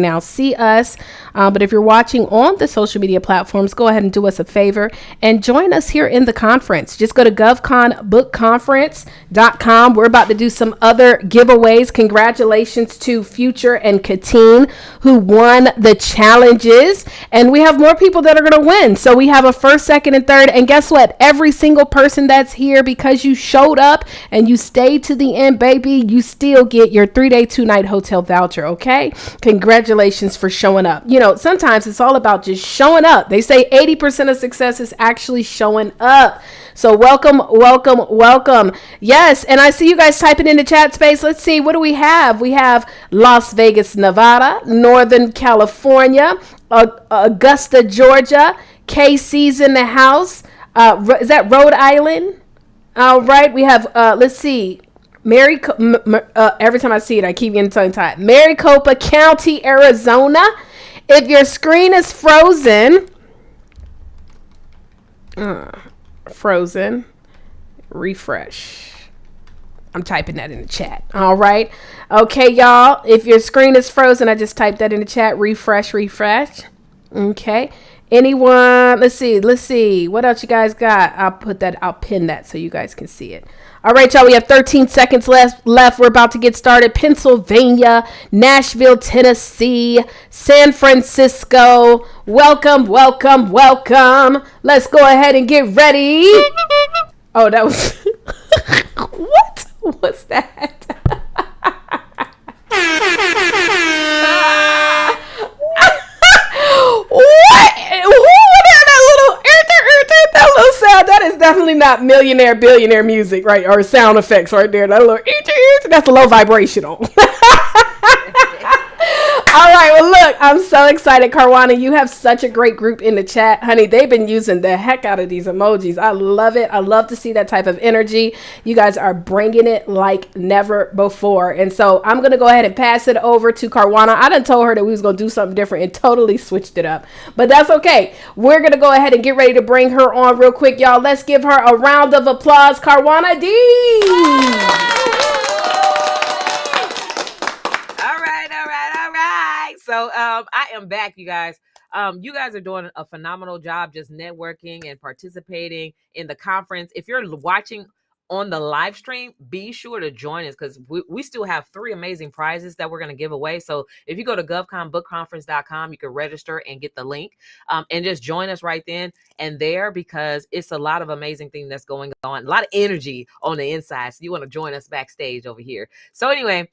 now see us. But if you're watching on the social media platforms, go ahead and do us a favor and join us here in the conference. Just go to govconbookconference.com. We're about to do some other giveaways. Congratulations to Future and Katine who won the challenges. And we have more people that are going to win. So we have a first, second, and third. And guess what? Every single person that's here, because you showed up and you stayed to the end, baby, you still get your 3-day, 2-night hotel voucher. Okay? Congratulations for showing up. You know, sometimes it's all about just showing up. They say 80% of success is actually showing up. So welcome, welcome, welcome. Yes, and I see you guys typing in the chat space. Let's see, what do we have? We have Las Vegas, Nevada, Northern California, Augusta, Georgia. KC's in the house. Is that Rhode Island? All right, we have, let's see. Every time I see it, I keep getting tongue tied. Maricopa County, Arizona. If your screen is frozen, refresh. I'm typing that in the chat. All right. Okay, y'all. If your screen is frozen, I just typed that in the chat. Refresh. Okay. Anyone? Let's see. What else you guys got? I'll pin that so you guys can see it. All right, y'all, we have 13 seconds left. We're about to get started. Pennsylvania, Nashville, Tennessee, San Francisco. Welcome. Let's go ahead and get ready. Oh, that was... What was that? What? Who would have that little sound? That is definitely not millionaire, billionaire music, right? Or sound effects right there. That little, that's a low vibrational. All right, well, look, I'm so excited. Carwana, you have such a great group in the chat. Honey, they've been using the heck out of these emojis. I love it. I love to see that type of energy. You guys are bringing it like never before. And so I'm going to go ahead and pass it over to Carwana. I done told her that we was going to do something different and totally switched it up. But that's okay. We're going to go ahead and get ready to bring her on real quick, y'all. Let's give her a round of applause. Carwana D. So I am back, you guys. You guys are doing a phenomenal job just networking and participating in the conference. If you're watching on the live stream, be sure to join us because we still have 3 amazing prizes that we're going to give away. So if you go to govconbookconference.com, you can register and get the link and just join us right then and there because it's a lot of amazing things that's going on, a lot of energy on the inside. So you want to join us backstage over here. So anyway,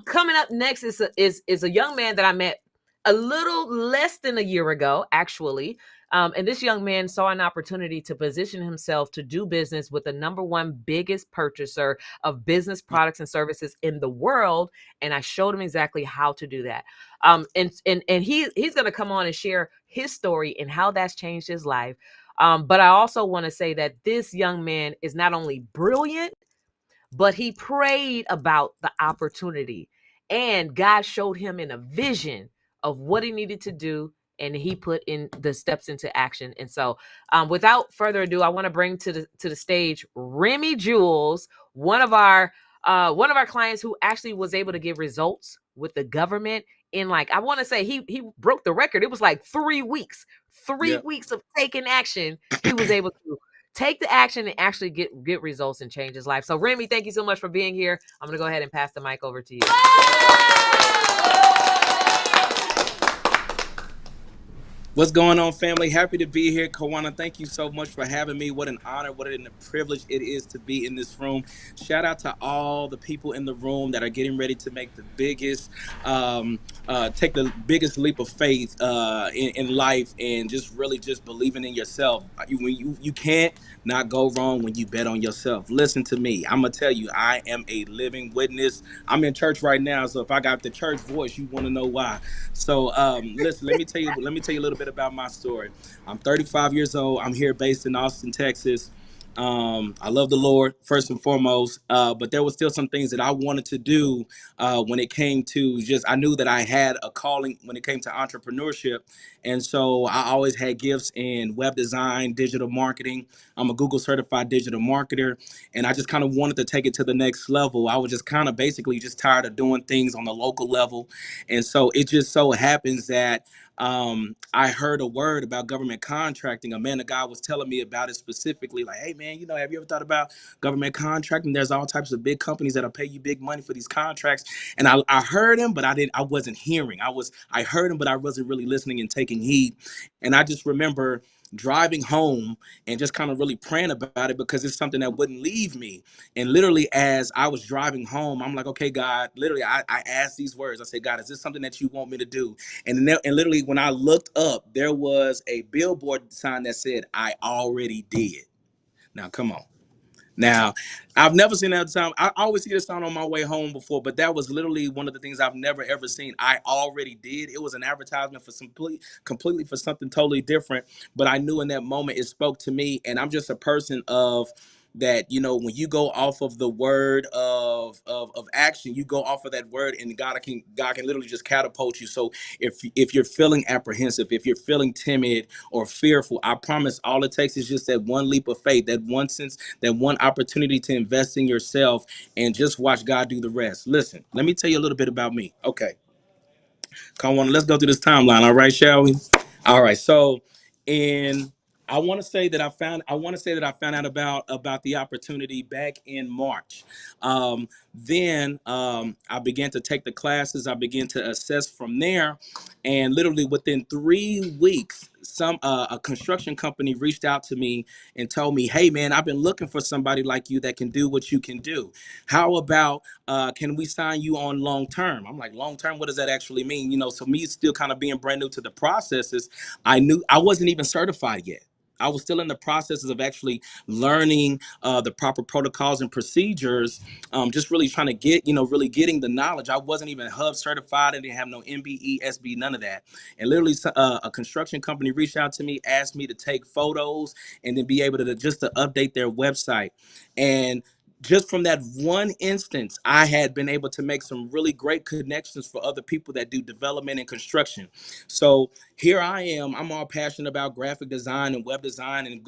coming up next is a young man that I met a little less than a year ago, actually. And this young man saw an opportunity to position himself to do business with the #1 biggest purchaser of business products and services in the world. And I showed him exactly how to do that. And he's going to come on and share his story and how that's changed his life. But I also want to say that this young man is not only brilliant, but he prayed about the opportunity and God showed him in a vision of what he needed to do. And he put in the steps into action. And so without further ado, I want to bring to the stage Remy Jewels, one of our clients who actually was able to get results with the government in I want to say he broke the record. It was 3 weeks, 3 weeks of taking action. He was able to take the action and actually get results and change his life. So Remy, thank you so much for being here. I'm going to go ahead and pass the mic over to you. What's going on, family? Happy to be here. Kawana, thank you so much for having me. What an honor, what a privilege it is to be in this room. Shout out to all the people in the room that are getting ready to make the biggest, take the biggest leap of faith in life and just really just believing in yourself. You can't not go wrong when you bet on yourself. Listen to me. I'm going to tell you, I am a living witness. I'm in church right now, so if I got the church voice, you want to know why. So listen, let me tell you a little bit about my story. I'm 35 years old. I'm here based in Austin, Texas. I love the Lord first and foremost, but there was still some things that I wanted to do when it came to just. I knew that I had a calling when it came to entrepreneurship, and so I always had gifts in web design, digital marketing. I'm a Google certified digital marketer, and I just kind of wanted to take it to the next level. I was just kind of basically just tired of doing things on the local level, and so it just so happens that I heard a word about government contracting. A man of God was telling me about it specifically, like, hey man, have you ever thought about government contracting? There's all types of big companies that'll pay you big money for these contracts. And I heard him, but I wasn't hearing. I heard him, but I wasn't really listening and taking heed. And I just remember driving home and just kind of really praying about it because it's something that wouldn't leave me. And literally, as I was driving home, I'm like, okay, God, literally, I asked these words. I said, God, is this something that you want me to do? And literally, when I looked up, there was a billboard sign that said, I already did. Now, come on. Now, I've never seen that sign. I always see this sign on my way home before, but that was literally one of the things I've never ever seen. I already did. It was an advertisement for completely for something totally different. But I knew in that moment it spoke to me, and I'm just a person of that. When you go off of the word of action, you go off of that word, and God can literally just catapult you. So if you're feeling apprehensive, if you're feeling timid or fearful, I promise all it takes is just that one leap of faith, that one sense, that one opportunity to invest in yourself, and just watch God do the rest. Listen, let me tell you a little bit about me. Okay, come on, let's go through this timeline. All right, shall we? All right. So, in I want to say that I found out about the opportunity back in March. Then I began to take the classes. I began to assess from there, and literally within 3 weeks, a construction company reached out to me and told me, "Hey, man, I've been looking for somebody like you that can do what you can do. How about can we sign you on long term?" I'm like, long term, what does that actually mean? So me still kind of being brand new to the processes, I knew I wasn't even certified yet. I was still in the processes of actually learning the proper protocols and procedures, just really trying to really getting the knowledge. I wasn't even Hub certified. I didn't have no MBE, SB, none of that. And literally, a construction company reached out to me, asked me to take photos and then be able to just to update their website. And just from that one instance, I had been able to make some really great connections for other people that do development and construction. So here I am. I'm all passionate about graphic design and web design and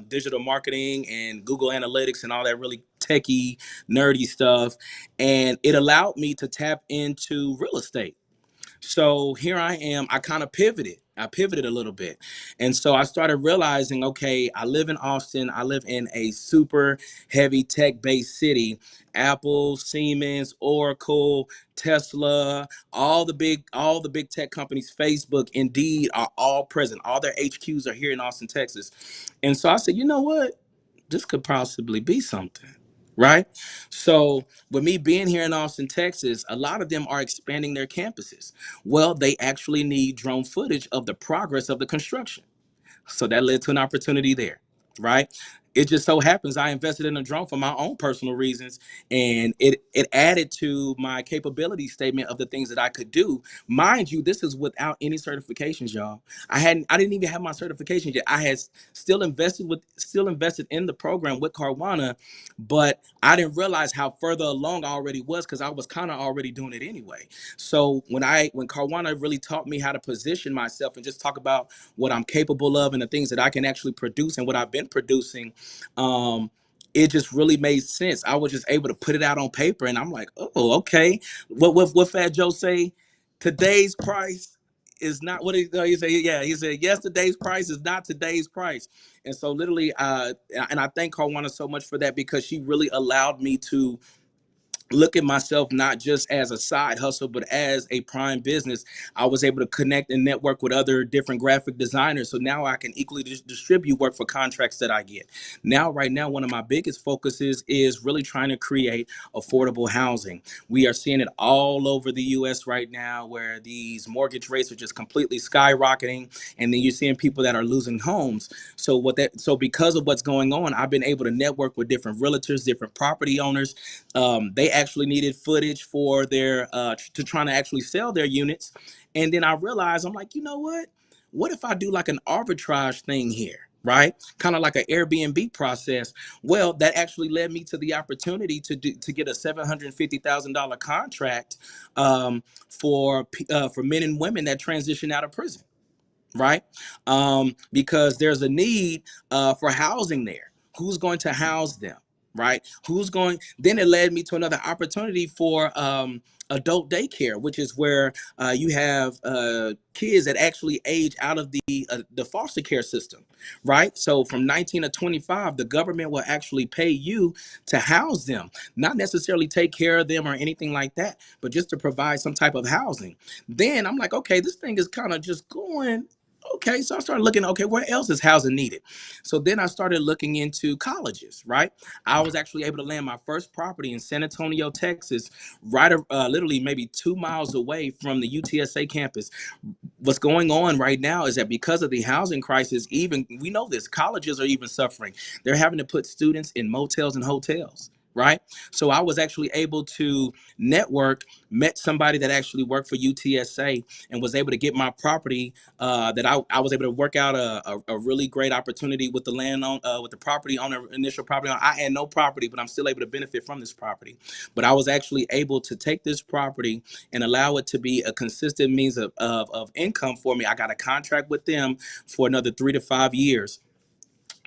digital marketing and Google Analytics and all that really techie, nerdy stuff. And it allowed me to tap into real estate. So here I am. I kind of pivoted. I pivoted a little bit. And so I started realizing, okay, I live in Austin. I live in a super heavy tech based city. Apple, Siemens, Oracle, Tesla, all the big tech companies, Facebook, Indeed, are all present. All their HQs are here in Austin, Texas. And so I said, you know what? This could possibly be something, right? So, with me being here in Austin, Texas, a lot of them are expanding their campuses. Well, they actually need drone footage of the progress of the construction. So that led to an opportunity there, right? It just so happens I invested in a drone for my own personal reasons, and it added to my capability statement of the things that I could do. Mind you, this is without any certifications, y'all. I didn't even have my certification yet. I had still invested in the program with Carwana, but I didn't realize how further along I already was because I was kind of already doing it anyway. So when Carwana really taught me how to position myself and just talk about what I'm capable of and the things that I can actually produce and what I've been producing, um, it just really made sense. I was just able to put it out on paper, and I'm like, oh, okay. What Fat Joe say? Today's price is not what he said. Yeah, he said yesterday's price is not today's price. And so literally, and I thank Carwana so much for that because she really allowed me to look at myself not just as a side hustle but as a prime business. I was able to connect and network with other different graphic designers, so now I can equally distribute work for contracts that I get. Right now, one of my biggest focuses is really trying to create affordable housing. We are seeing it all over the US right now where these mortgage rates are just completely skyrocketing, and then you're seeing people that are losing homes. So because of what's going on, I've been able to network with different realtors, different property owners. They actually needed footage for their to trying to actually sell their units. And then I realized, I'm like, you know what if I do like an arbitrage thing here, right? Kind of like an Airbnb process. Well, that actually led me to the opportunity to get a $750,000 contract for men and women that transition out of prison, right? Because there's a need for housing there. Who's going to house them, right? Who's going? Then it led me to another opportunity for adult daycare, which is where you have kids that actually age out of the foster care system, right? So from 19 to 25, the government will actually pay you to house them, not necessarily take care of them or anything like that, but just to provide some type of housing. Then I'm like, okay, this thing is kind of just going. Okay, so I started looking, okay, where else is housing needed? So then I started looking into colleges, right? I was actually able to land my first property in San Antonio, Texas, right, literally maybe 2 miles away from the UTSA campus. What's going on right now is that because of the housing crisis, even we know this, colleges are even suffering. They're having to put students in motels and hotels, right? So I was actually able to network, met somebody that actually worked for UTSA and was able to get my property that I was able to work out a really great opportunity with the land on with the property owner, initial property owner. I had no property, but I'm still able to benefit from this property. But I was actually able to take this property and allow it to be a consistent means of income for me. I got a contract with them for another 3 to 5 years,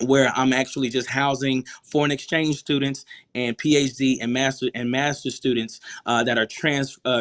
where I'm actually just housing foreign exchange students and PhD and master students that are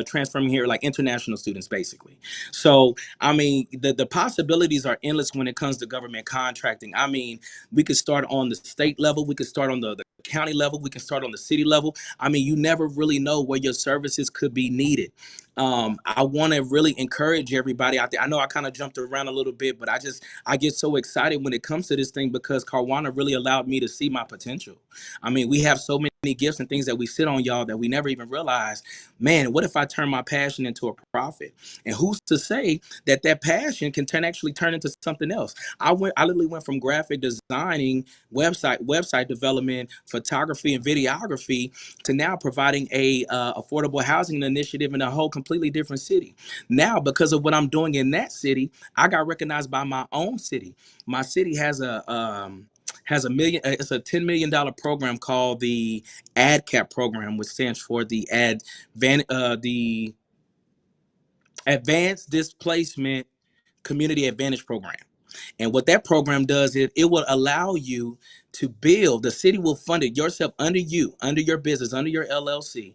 transferring here, like international students, basically. So, I mean, the possibilities are endless when it comes to government contracting. I mean, we could start on the state level, we could start on the county level, we can start on the city level. I mean, you never really know where your services could be needed. I want to really encourage everybody out there. I know I kind of jumped around a little bit, but I get so excited when it comes to this thing because Carwana really allowed me to see my potential. I mean, we have so many gifts and things that we sit on, y'all, that we never even realize. Man, what if I turn my passion into a profit? And who's to say that that passion can actually turn into something else? I literally went from graphic designing, website development, photography, and videography to now providing a affordable housing initiative in a whole completely different city. Now, because of what I'm doing in that city, I got recognized by my own city. My city has a million. It's a $10 million program called the ADCAP program, which stands for the Advanced Displacement Community Advantage Program. And what that program does is it will allow you to build, the city will fund it yourself under you, under your business, under your LLC.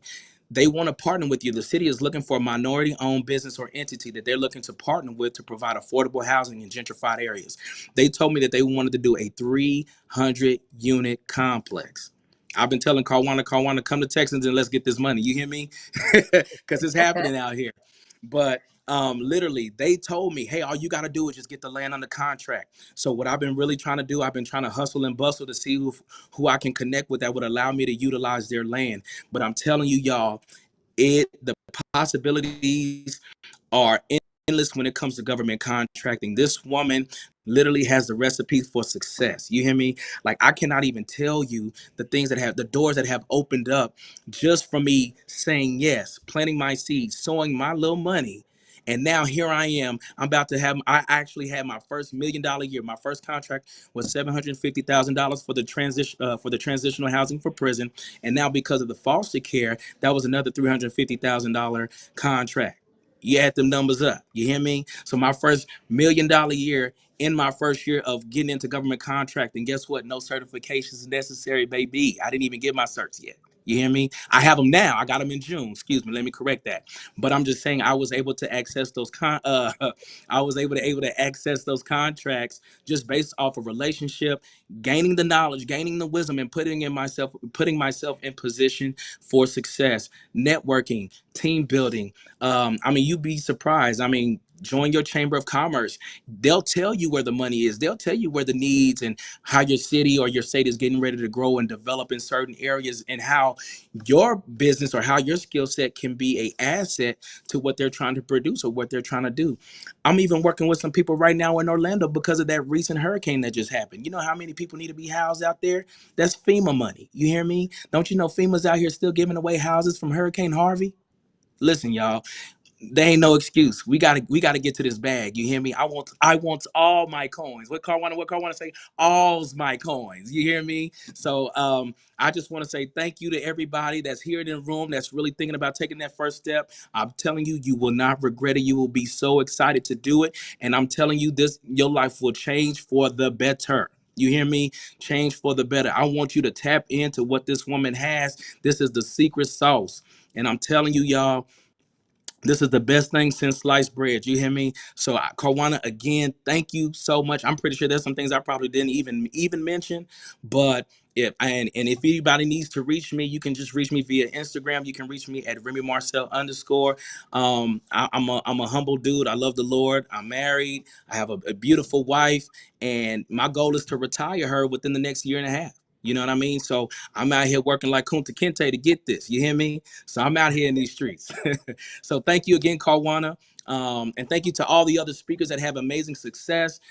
They want to partner with you. The city is looking for a minority owned business or entity that they're looking to partner with to provide affordable housing in gentrified areas. They told me that they wanted to do a 300 unit complex. I've been telling Carwana, come to Texas and let's get this money. You hear me? Because it's happening out here. But literally, they told me, hey, all you got to do is just get the land under contract. So what I've been really trying to do, I've been trying to hustle and bustle to see who I can connect with that would allow me to utilize their land. But I'm telling you, y'all, the possibilities are endless when it comes to government contracting. This woman literally has the recipe for success. You hear me? Like, I cannot even tell you the doors that have opened up just from me saying yes, planting my seeds, sowing my little money. And now here I am. I actually had my first $1 million year. My first contract was $750,000 for the transitional housing for prison. And now because of the foster care, that was another $350,000 contract. You add them numbers up. You hear me? So my first $1 million year in my first year of getting into government contracting, guess what? No certifications necessary, baby. I didn't even get my certs yet. You hear me? I have them now. I got them in June. Excuse me. Let me correct that. But I'm just saying I was able to access those I was able to access those contracts just based off a relationship, gaining the knowledge, gaining the wisdom, and putting myself in position for success, networking, team building. I mean, you'd be surprised. I mean, join your chamber of commerce. They'll tell you where the money is. They'll tell you where the needs and how your city or your state is getting ready to grow and develop in certain areas, and how your business or how your skill set can be a asset to what they're trying to produce or what they're trying to do. I'm even working with some people right now in Orlando because of that recent hurricane that just happened. You know how many people need to be housed out there? That's FEMA money. You hear me? Don't you know FEMA's out here still giving away houses from Hurricane Harvey? Listen, y'all, There ain't no excuse. We gotta get to this bag. You hear me? I want all my coins. What car wanna say? All's my coins. You hear me? So I just want to say thank you to everybody that's here in the room that's really thinking about taking that first step. I'm telling you, you will not regret it. You will be so excited to do it. And I'm telling you, this your life will change for the better. You hear me? Change for the better. I want you to tap into what this woman has. This is the secret sauce. And I'm telling you, y'all, this is the best thing since sliced bread. You hear me? So, Kawana, again, thank you so much. I'm pretty sure there's some things I probably didn't even mention, but if anybody needs to reach me, you can just reach me via Instagram. You can reach me at Remy Marcel _ I'm a humble dude. I love the Lord. I'm married. I have a beautiful wife, and my goal is to retire her within the next year and a half. You know what I mean? So I'm out here working like Kunta Kinte to get this. You hear me? So I'm out here in these streets. So thank you again, Karwana. And thank you to all the other speakers that have amazing success.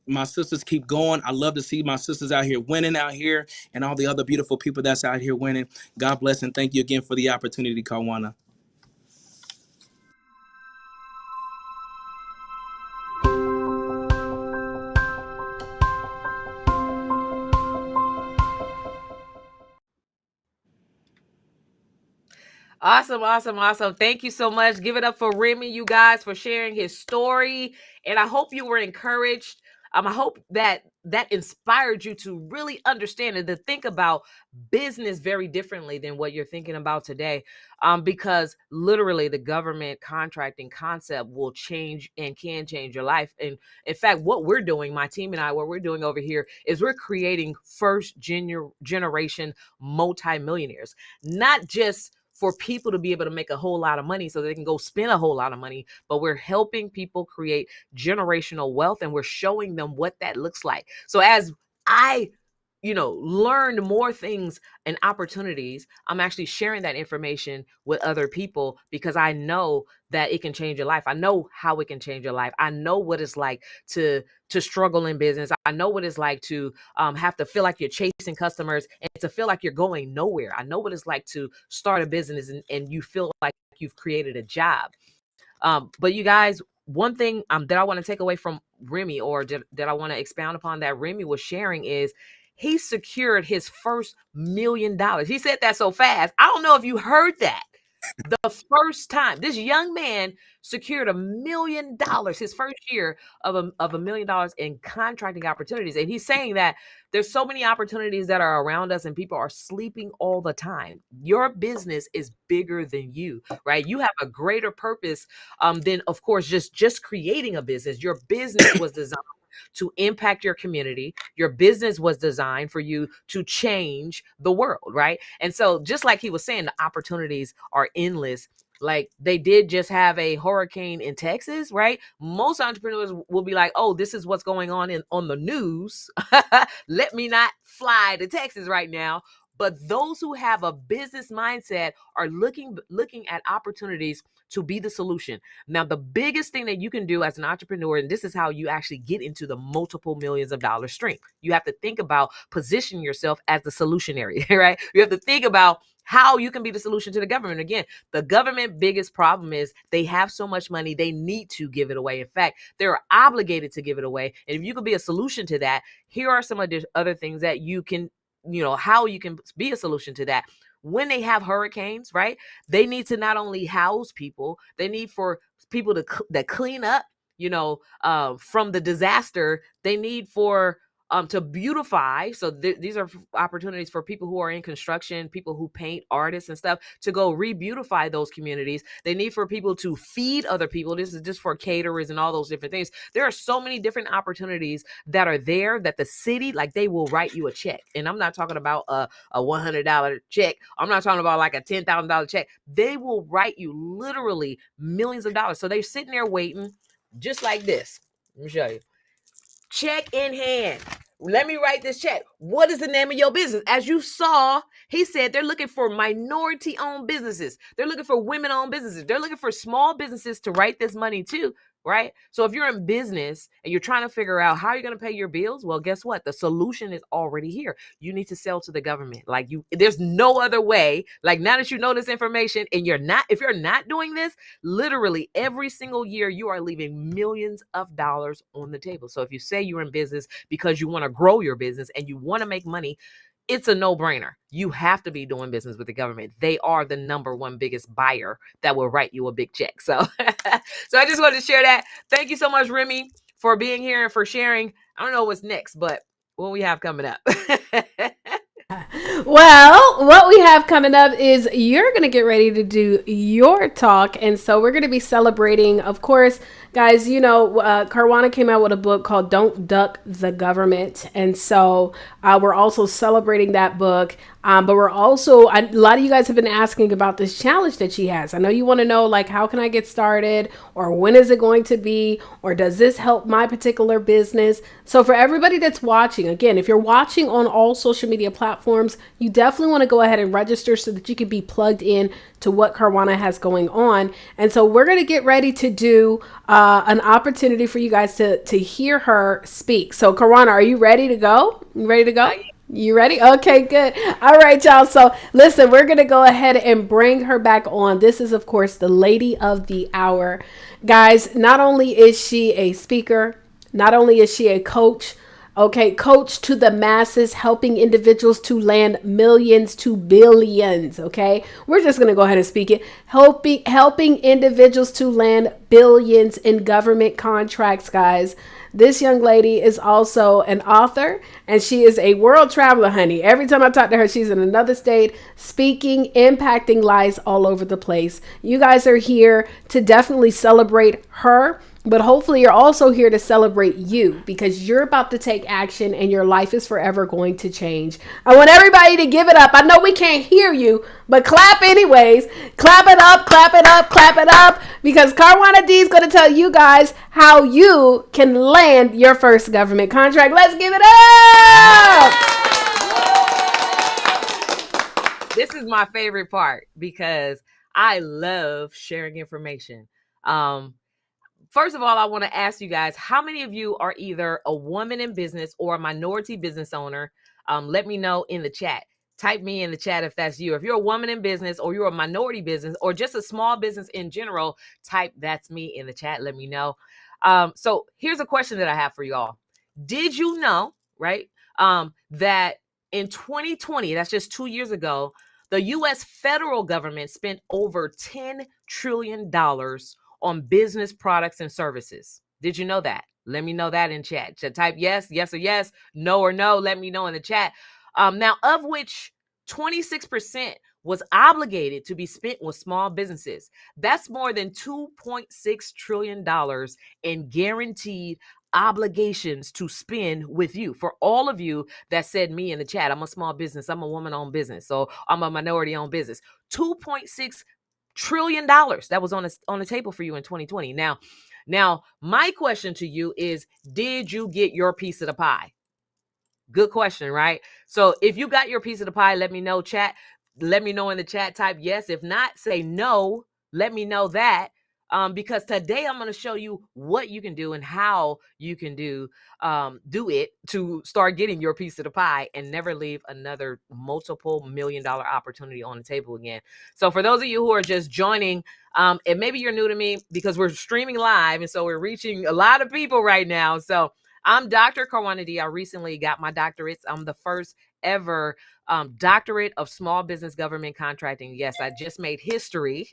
My sisters keep going. I love to see my sisters out here winning out here and all the other beautiful people that's out here winning. God bless and thank you again for the opportunity, Karwana. Awesome, awesome, awesome. Thank you so much. Give it up for Remy, you guys, for sharing his story. And I hope you were encouraged. I hope that inspired you to really understand and to think about business very differently than what you're thinking about today. Because literally the government contracting concept will change and can change your life. And in fact, what we're doing, my team and I, what we're doing over here is we're creating first generation multimillionaires, not just for people to be able to make a whole lot of money so they can go spend a whole lot of money, but we're helping people create generational wealth, and we're showing them what that looks like. So as I learned more things and opportunities, I'm actually sharing that information with other people because I know that it can change your life. I know how it can change your life. I know what it's like to struggle in business. I know what it's like to have to feel like you're chasing customers and to feel like you're going nowhere. I know what it's like to start a business and you feel like you've created a job. But you guys, one thing that I want to take away from Remy, or that I want to expound upon that Remy was sharing, is he secured his first $1 million. He said that so fast. I don't know if you heard that. The first time this young man secured $1 million, his first year of $1 million in contracting opportunities. And he's saying that there's so many opportunities that are around us and people are sleeping all the time. Your business is bigger than you, right? You have a greater purpose than, of course, just creating a business. Your business was designed to impact your community. Your business was designed for you to change the world, right? And so just like he was saying, the opportunities are endless. Like, they did just have a hurricane in Texas, right? Most entrepreneurs will be like, oh, this is what's going on the news. Let me not fly to Texas right now. But those who have a business mindset are looking at opportunities to be the solution. Now, the biggest thing that you can do as an entrepreneur, and this is how you actually get into the multiple millions of dollars stream, you have to think about positioning yourself as the solutionary, right? You have to think about how you can be the solution to the government. Again, the government biggest problem is they have so much money, they need to give it away. In fact, they're obligated to give it away. And if you can be a solution to that, here are some of the other things that you can, how you can be a solution to that. When they have hurricanes, right? They need to not only house people, they need for people that clean up, from the disaster. They need for to beautify. So these are opportunities for people who are in construction, people who paint, artists and stuff, to go re-beautify those communities. They need for people to feed other people. This is just for caterers and all those different things. There are so many different opportunities that are there that the city, like, they will write you a check. And I'm not talking about a $100 check. I'm not talking about like a $10,000 check. They will write you literally millions of dollars. So they're sitting there waiting just like this. Let me show you. Check in hand. Let me write this check. What is the name of your business? As you saw, he said they're looking for minority-owned businesses. They're looking for women-owned businesses. They're looking for small businesses to write this money to. right? So if you're in business and you're trying to figure out how you're going to pay your bills, well, guess what? The solution is already here. You need to sell to the government. Like there's no other way. Like now that you know this information and if you're not doing this, literally every single year you are leaving millions of dollars on the table. So if you say you're in business because you want to grow your business and you want to make money, it's a no-brainer. You have to be doing business with the government. They are the number one biggest buyer that will write you a big check. So, so I just wanted to share that. Thank you so much, Remy, for being here and for sharing. I don't know what's next, but what we have coming up. Well, what we have coming up is you're going to get ready to do your talk. And so we're going to be celebrating, of course, guys, Caruana came out with a book called Don't Duck the Government. And so we're also celebrating that book. But we're also, a lot of you guys have been asking about this challenge that she has. I know you want to know, like, how can I get started? Or when is it going to be? Or does this help my particular business? So for everybody that's watching, again, if you're watching on all social media platforms, you definitely want to go ahead and register so that you can be plugged in to what Caruana has going on. And so we're going to get ready to do an opportunity for you guys to hear her speak. So Caruana, are you ready to go? You ready to go? You ready? Okay, good. All right, y'all. So listen, we're going to go ahead and bring her back on. This is, of course, the lady of the hour. Guys, not only is she a speaker, not only is she a coach, coach to the masses, helping individuals to land millions to billions. Okay, we're just going to go ahead and speak it. Helping individuals to land billions in government contracts, guys. This young lady is also an author, and she is a world traveler, honey. Every time I talk to her, she's in another state, speaking, impacting lives all over the place. You guys are here to definitely celebrate her, but hopefully you're also here to celebrate you, because you're about to take action and your life is forever going to change. I want everybody to give it up. I know we can't hear you, but clap anyways. Clap it up, clap it up, clap it up, because Caruana D is going to tell you guys how you can land your first government contract. Let's give it up. This is my favorite part because I love sharing information. First of all, I want to ask you guys, how many of you are either a woman in business or a minority business owner? Let me know in the chat. Type me in the chat if that's you. If you're a woman in business or you're a minority business or just a small business in general, type that's me in the chat. Let me know. So here's a question that I have for you all. Did you know, right, that in 2020, that's just 2 years ago, the U.S. federal government spent over $10 trillion on business products and services? Did you know that? Let me know that in chat. Type yes or yes, no or no. Let me know in the chat. Now, of which 26% was obligated to be spent with small businesses. That's more than $2.6 trillion in guaranteed obligations to spend with you. For all of you that said me in the chat, I'm a small business, I'm a woman-owned business, so I'm a minority-owned business. $2.6 trillion that was on the table for you in 2020. Now, my question to you is, did you get your piece of the pie? Good question, right? So if you got your piece of the pie, let me know, chat. Let me know in the chat. Type yes. If not, say no. Let me know that. Because today I'm going to show you what you can do and how you can do it to start getting your piece of the pie and never leave another multiple $1 million opportunity on the table again. So for those of you who are just joining, and maybe you're new to me because we're streaming live, and so we're reaching a lot of people right now. So I'm Dr. Caruana D. I recently got my doctorates. I'm the first ever doctorate of small business government contracting. Yes, I just made history.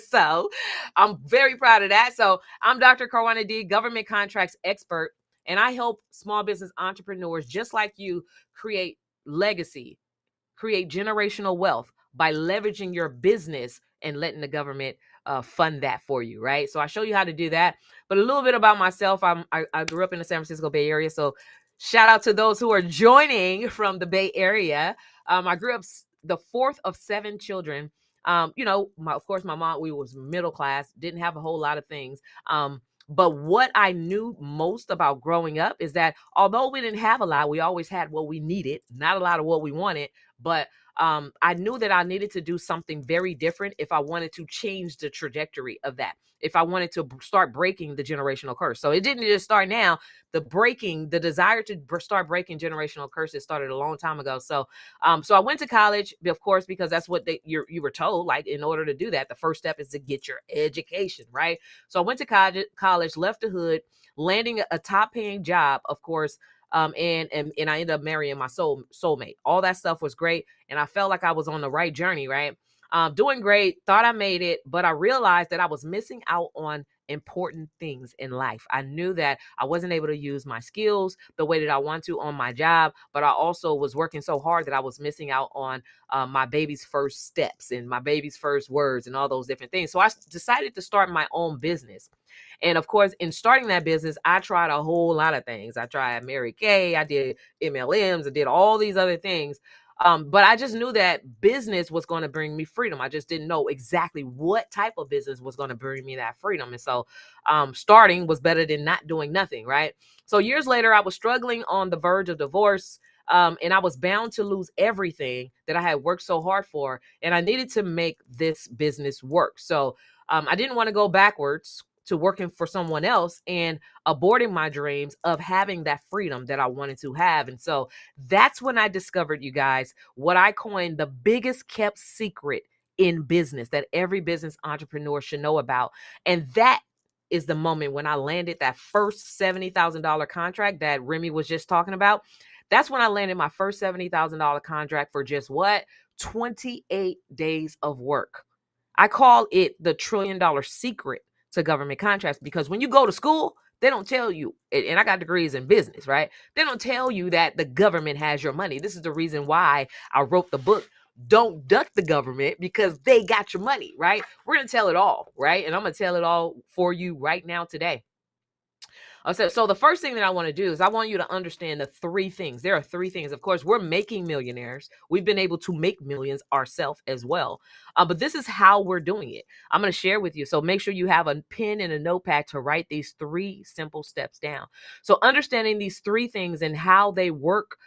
So I'm very proud of that. So I'm Dr. Caruana D, government contracts expert, and I help small business entrepreneurs just like you create legacy, create generational wealth by leveraging your business and letting the government fund that for you, right? So I show you how to do that. But a little bit about myself. I grew up in the San Francisco Bay Area, so shout out to those who are joining from the Bay Area. I grew up the fourth of 7 children. Of course, my mom, we was middle class, didn't have a whole lot of things. But what I knew most about growing up is that although we didn't have a lot, we always had what we needed, not a lot of what we wanted. But I knew that I needed to do something very different if I wanted to change the trajectory of that, if I wanted to start breaking the generational curse. So it didn't just start now. The desire to start breaking generational curses started a long time ago. So I went to college, of course, because that's what you were told. Like, in order to do that, the first step is to get your education, right? So I went to college, left the hood, landing a top paying job, of course. And I ended up marrying my soulmate. All that stuff was great, and I felt like I was on the right journey, right? Doing great, thought I made it, but I realized that I was missing out on important things in life. I knew that I wasn't able to use my skills the way that I want to on my job, but I also was working so hard that I was missing out on my baby's first steps and my baby's first words and all those different things. So I decided to start my own business. And of course, in starting that business, I tried a whole lot of things. I tried Mary Kay, I did MLMs, I did all these other things. But I just knew that business was going to bring me freedom. I just didn't know exactly what type of business was going to bring me that freedom. And so starting was better than not doing nothing, right? So years later, I was struggling on the verge of divorce. And I was bound to lose everything that I had worked so hard for. And I needed to make this business work. So I didn't want to go backwards to working for someone else and aborting my dreams of having that freedom that I wanted to have. And so that's when I discovered, you guys, what I coined the biggest kept secret in business that every business entrepreneur should know about. And that is the moment when I landed that first $70,000 contract that Remy was just talking about. That's when I landed my first $70,000 contract for just what? 28 days of work. I call it the $1 trillion secret to government contracts, because when you go to school, they don't tell you, and I got degrees in business, right? They don't tell you that the government has your money. This is the reason why I wrote the book, Don't Duck the Government, because they got your money, right? We're going to tell it all, right? And I'm going to tell it all for you right now today. So the first thing that I want to do is I want you to understand the three things. There are three things. Of course, we're making millionaires. We've been able to make millions ourselves as well. But this is how we're doing it. I'm going to share with you. So make sure you have a pen and a notepad to write these three simple steps down. So understanding these three things and how they work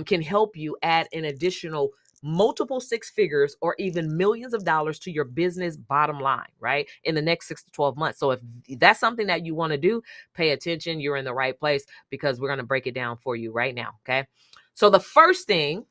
can help you add an additional multiple six figures or even millions of dollars to your business bottom line, right? In the next 6 to 12 months. So if that's something that you want to do, pay attention. You're in the right place, because we're going to break it down for you right now. Okay. So the first thing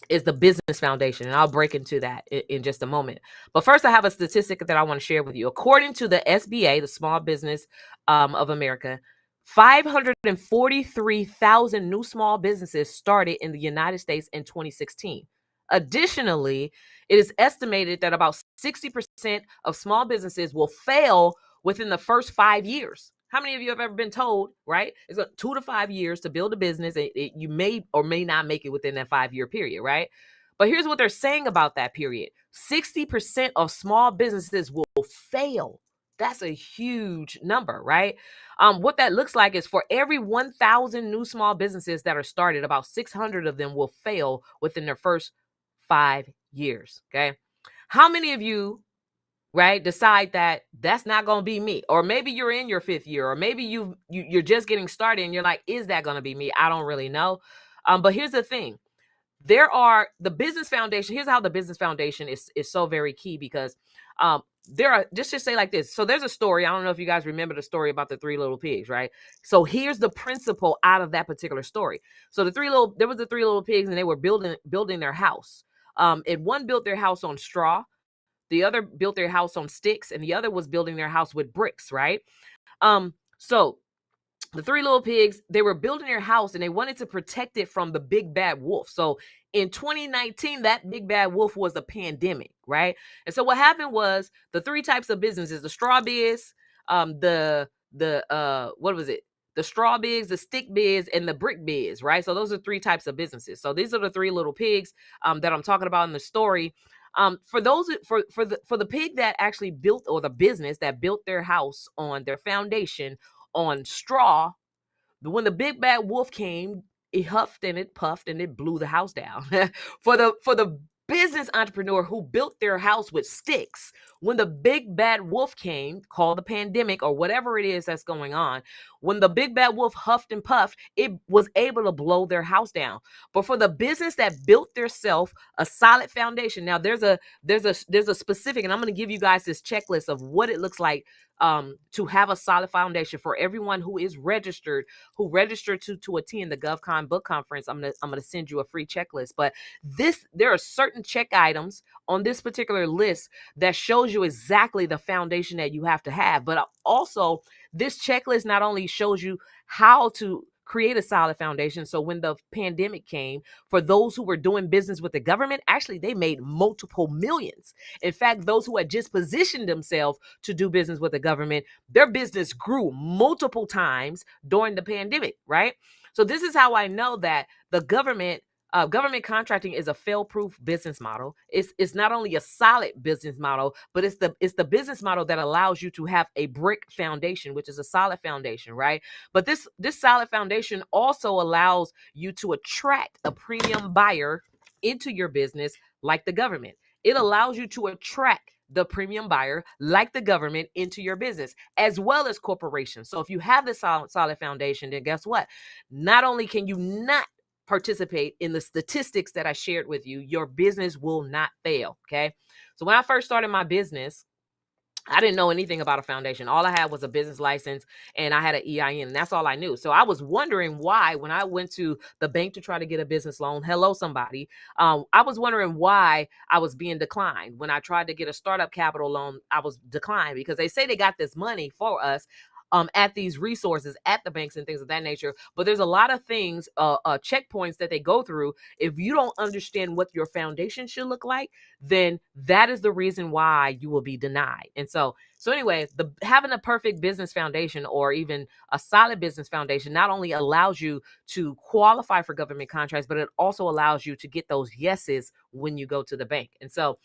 is the business foundation, and I'll break into that in just a moment. But first, I have a statistic that I want to share with you. According to the SBA, the Small Business of America, 543,000 new small businesses started in the United States in 2016. Additionally, it is estimated that about 60% of small businesses will fail within the first 5 years. How many of you have ever been told, right? It's 2 to 5 years to build a business. You may or may not make it within that 5-year period, right? But here's what they're saying about that period. 60% of small businesses will fail. That's a huge number, right? What that looks like is for every 1,000 new small businesses that are started, about 600 of them will fail within their first 5 years, okay? How many of you, right, decide that that's not going to be me? Or maybe you're in your 5th year, or maybe you're just getting started and you're like, is that going to be me? I don't really know. But here's the thing. There are the business foundation. Here's how the business foundation is so very key, because there are, just say like this. So there's a story. I don't know if you guys remember the story about the 3 little pigs, right? So here's the principle out of that particular story. So there was the 3 little pigs, and they were building their house. And one built their house on straw, the other built their house on sticks, and the other was building their house with bricks, right? So the 3 little pigs, they were building their house and they wanted to protect it from the big bad wolf. So in 2019, that big bad wolf was a pandemic, right? And so what happened was the 3 types of businesses, the straw biz, what was it? The straw biz, the stick biz, and the brick biz, right? So those are 3 types of businesses. So these are the 3 little pigs that I'm talking about in the story. For the pig that actually built, or the business that built their house on their foundation on straw, when the big bad wolf came, it huffed and it puffed and it blew the house down. For the business entrepreneur who built their house with sticks, when the big bad wolf came, called the pandemic or whatever it is that's going on, When the big bad wolf huffed and puffed, it was able to blow their house down. But for the business that built theirself a solid foundation, now there's a specific, and I'm going to give you guys this checklist of what it looks like to have a solid foundation for everyone who is registered, who registered to attend the Gov Con Book Conference. I'm gonna send you a free checklist. But there are certain check items on this particular list that shows you exactly the foundation that you have to have. But also, this checklist not only shows you how to create a solid foundation. So when the pandemic came, for those who were doing business with the government, actually they made multiple millions. In fact, those who had just positioned themselves to do business with the government, their business grew multiple times during the pandemic, right? So this is how I know that the government contracting is a fail-proof business model. It's not only a solid business model, but it's the business model that allows you to have a brick foundation, which is a solid foundation, right? But this solid foundation also allows you to attract a premium buyer into your business, like the government. It allows you to attract the premium buyer, like the government, into your business, as well as corporations. So if you have this solid foundation, then guess what? Not only can you not participate in the statistics that I shared with you, your business will not fail. Okay. So when I first started my business, I didn't know anything about a foundation. All I had was a business license and I had an EIN. And that's all I knew. So I was wondering why, when I went to the bank to try to get a business loan, hello, somebody, I was wondering why I was being declined. When I tried to get a startup capital loan, I was declined because they say they got this money for us at these resources at the banks and things of that nature. But there's a lot of things, checkpoints that they go through. If you don't understand what your foundation should look like, then that is the reason why you will be denied. And so anyway, having a perfect business foundation, or even a solid business foundation, not only allows you to qualify for government contracts, but it also allows you to get those yeses when you go to the bank. And so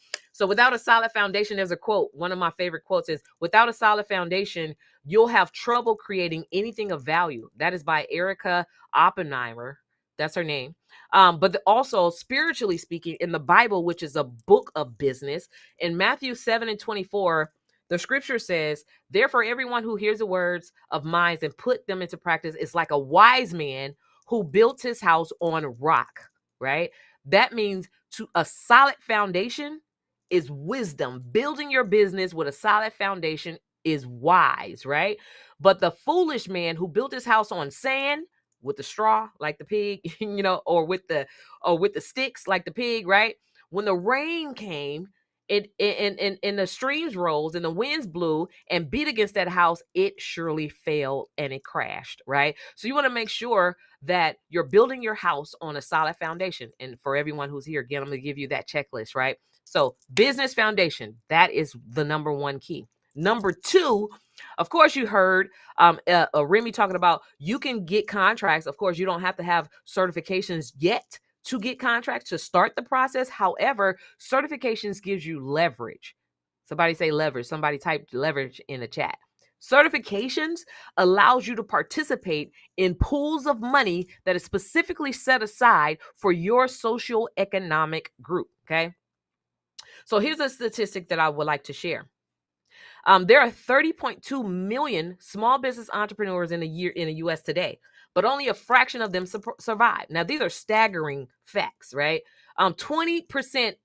without a solid foundation, there's a quote. One of my favorite quotes is, "Without a solid foundation, you'll have trouble creating anything of value." That is by Erica Oppenheimer. That's her name. But also, spiritually speaking, in the Bible, which is a book of business, in Matthew 7:24, the scripture says, "Therefore, everyone who hears the words of mine and put them into practice is like a wise man who built his house on rock," right? That means to a solid foundation is wisdom. Building your business with a solid foundation is wise, right? But the foolish man who built his house on sand, with the straw like the pig, or with the sticks like the pig, right? When the rain came, and the streams rose and the winds blew and beat against that house, it surely fell and it crashed, right? So you want to make sure that you're building your house on a solid foundation. And for everyone who's here, again, I'm going to give you that checklist, right? So business foundation, that is the number one key. Number two, of course, you heard Remy talking about you can get contracts. Of course, you don't have to have certifications yet to get contracts, to start the process. However, certifications gives you leverage. Somebody say leverage. Somebody type leverage in the chat. Certifications allows you to participate in pools of money that is specifically set aside for your socioeconomic group. Okay. So here's a statistic that I would like to share. There are 30.2 million small business entrepreneurs in the U.S. today, but only a fraction of them survive. Now, these are staggering facts, right? 20%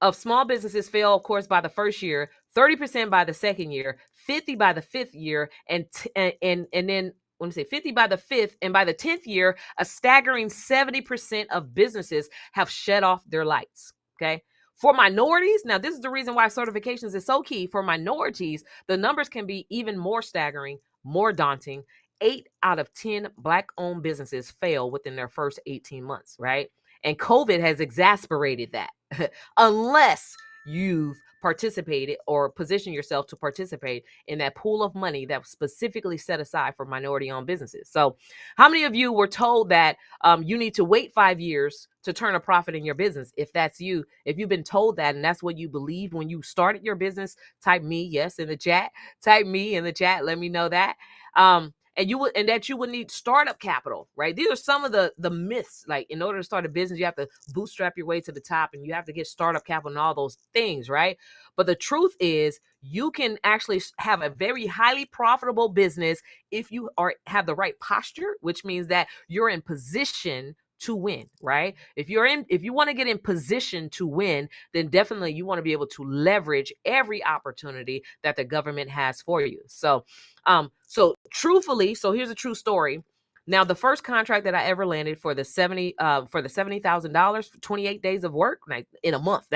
of small businesses fail, of course, by the first year, 30% by the second year, 50 by the fifth year, and then when I say 50 by the fifth, and by the 10th year, a staggering 70% of businesses have shut off their lights. Okay. For minorities, now this is the reason why certifications is so key. For minorities, the numbers can be even more staggering, more daunting. 8 out of 10 Black-owned businesses fail within their first 18 months, right? And COVID has exacerbated that. Unless you've participated or position yourself to participate in that pool of money that was specifically set aside for minority-owned businesses. So how many of you were told that you need to wait 5 years to turn a profit in your business? If that's you, if you've been told that and that's what you believed when you started your business, type me yes in the chat. Type me in the chat. Let me know that. and that you would need startup capital, right? These are some of the myths. Like, in order to start a business, you have to bootstrap your way to the top, and you have to get startup capital and all those things, right? But the truth is, you can actually have a very highly profitable business if you have the right posture, which means that you're in position to win, right? If you want to get in position to win, then definitely you want to be able to leverage every opportunity that the government has for you. So truthfully, so here's a true story. Now, the first contract that I ever landed for the $70,000 for 28 days of work, like in a month,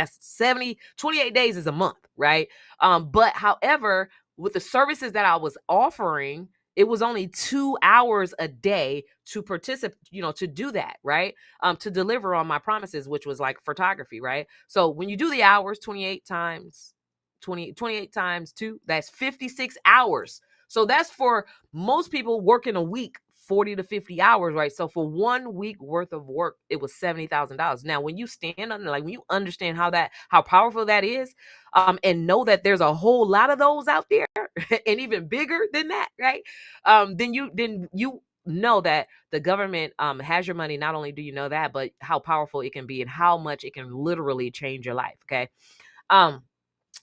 28 days is a month, right? But however, with the services that I was offering, it was only 2 hours a day to participate, to do that, right? To deliver on my promises, which was like photography, right? So when you do the hours, 28 times 2, that's 56 hours. So that's for most people working a week, 40 to 50 hours, right? So for 1 week worth of work, it was $70,000. Now, when you stand under, like, when you understand how powerful that is, and know that there's a whole lot of those out there, and even bigger than that, right? Then you know that the government has your money. Not only do you know that, but how powerful it can be and how much it can literally change your life. Okay.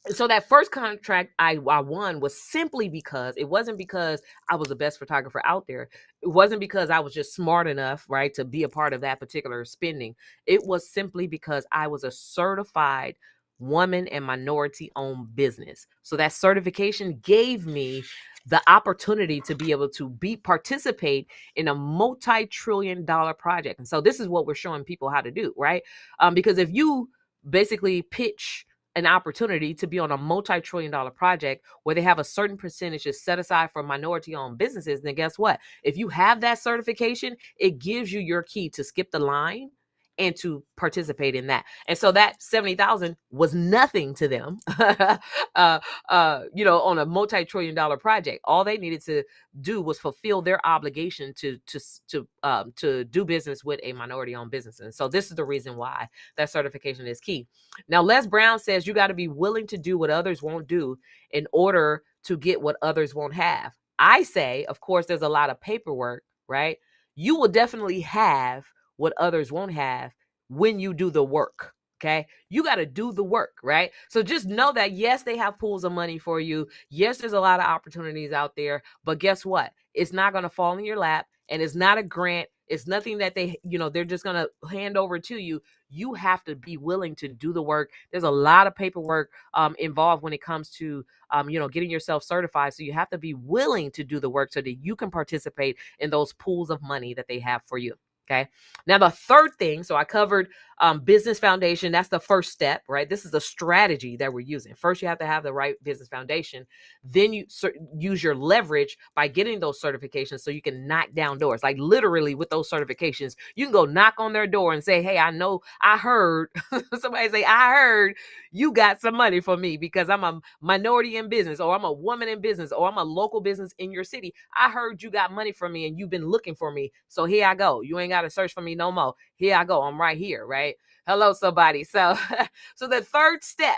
So that first contract I won was simply because it wasn't because I was the best photographer out there. It wasn't because I was just smart enough, right, to be a part of that particular spending. It was simply because I was a certified woman and minority owned business. So that certification gave me the opportunity to be able to participate in a multi-trillion-dollar project. And so this is what we're showing people how to do, right? Because if you basically pitch an opportunity to be on a multi-trillion-dollar project where they have a certain percentage is set aside for minority-owned businesses, then guess what? If you have that certification, it gives you your key to skip the line and to participate in that. And so that 70,000 was nothing to them, on a multi-trillion-dollar project. All they needed to do was fulfill their obligation to do business with a minority-owned business. And so this is the reason why that certification is key. Now, Les Brown says you got to be willing to do what others won't do in order to get what others won't have. I say, of course, there's a lot of paperwork, right? You will definitely have what others won't have when you do the work. Okay. You got to do the work, right? So just know that, yes, they have pools of money for you. Yes, there's a lot of opportunities out there, but guess what? It's not going to fall in your lap, and it's not a grant. It's nothing that they're just going to hand over to you. You have to be willing to do the work. There's a lot of paperwork involved when it comes to, getting yourself certified. So you have to be willing to do the work so that you can participate in those pools of money that they have for you. Okay. Now, the third thing, so I covered business foundation. That's the first step, right? This is a strategy that we're using. First, you have to have the right business foundation. Then you use your leverage by getting those certifications so you can knock down doors. Like, literally, with those certifications, you can go knock on their door and say, hey, I heard somebody say, I heard you got some money for me because I'm a minority in business, or I'm a woman in business, or I'm a local business in your city. I heard you got money for me and you've been looking for me. So here I go. You ain't got to search for me no more. Here I go. I'm right here, right? Hello, somebody. So the third step,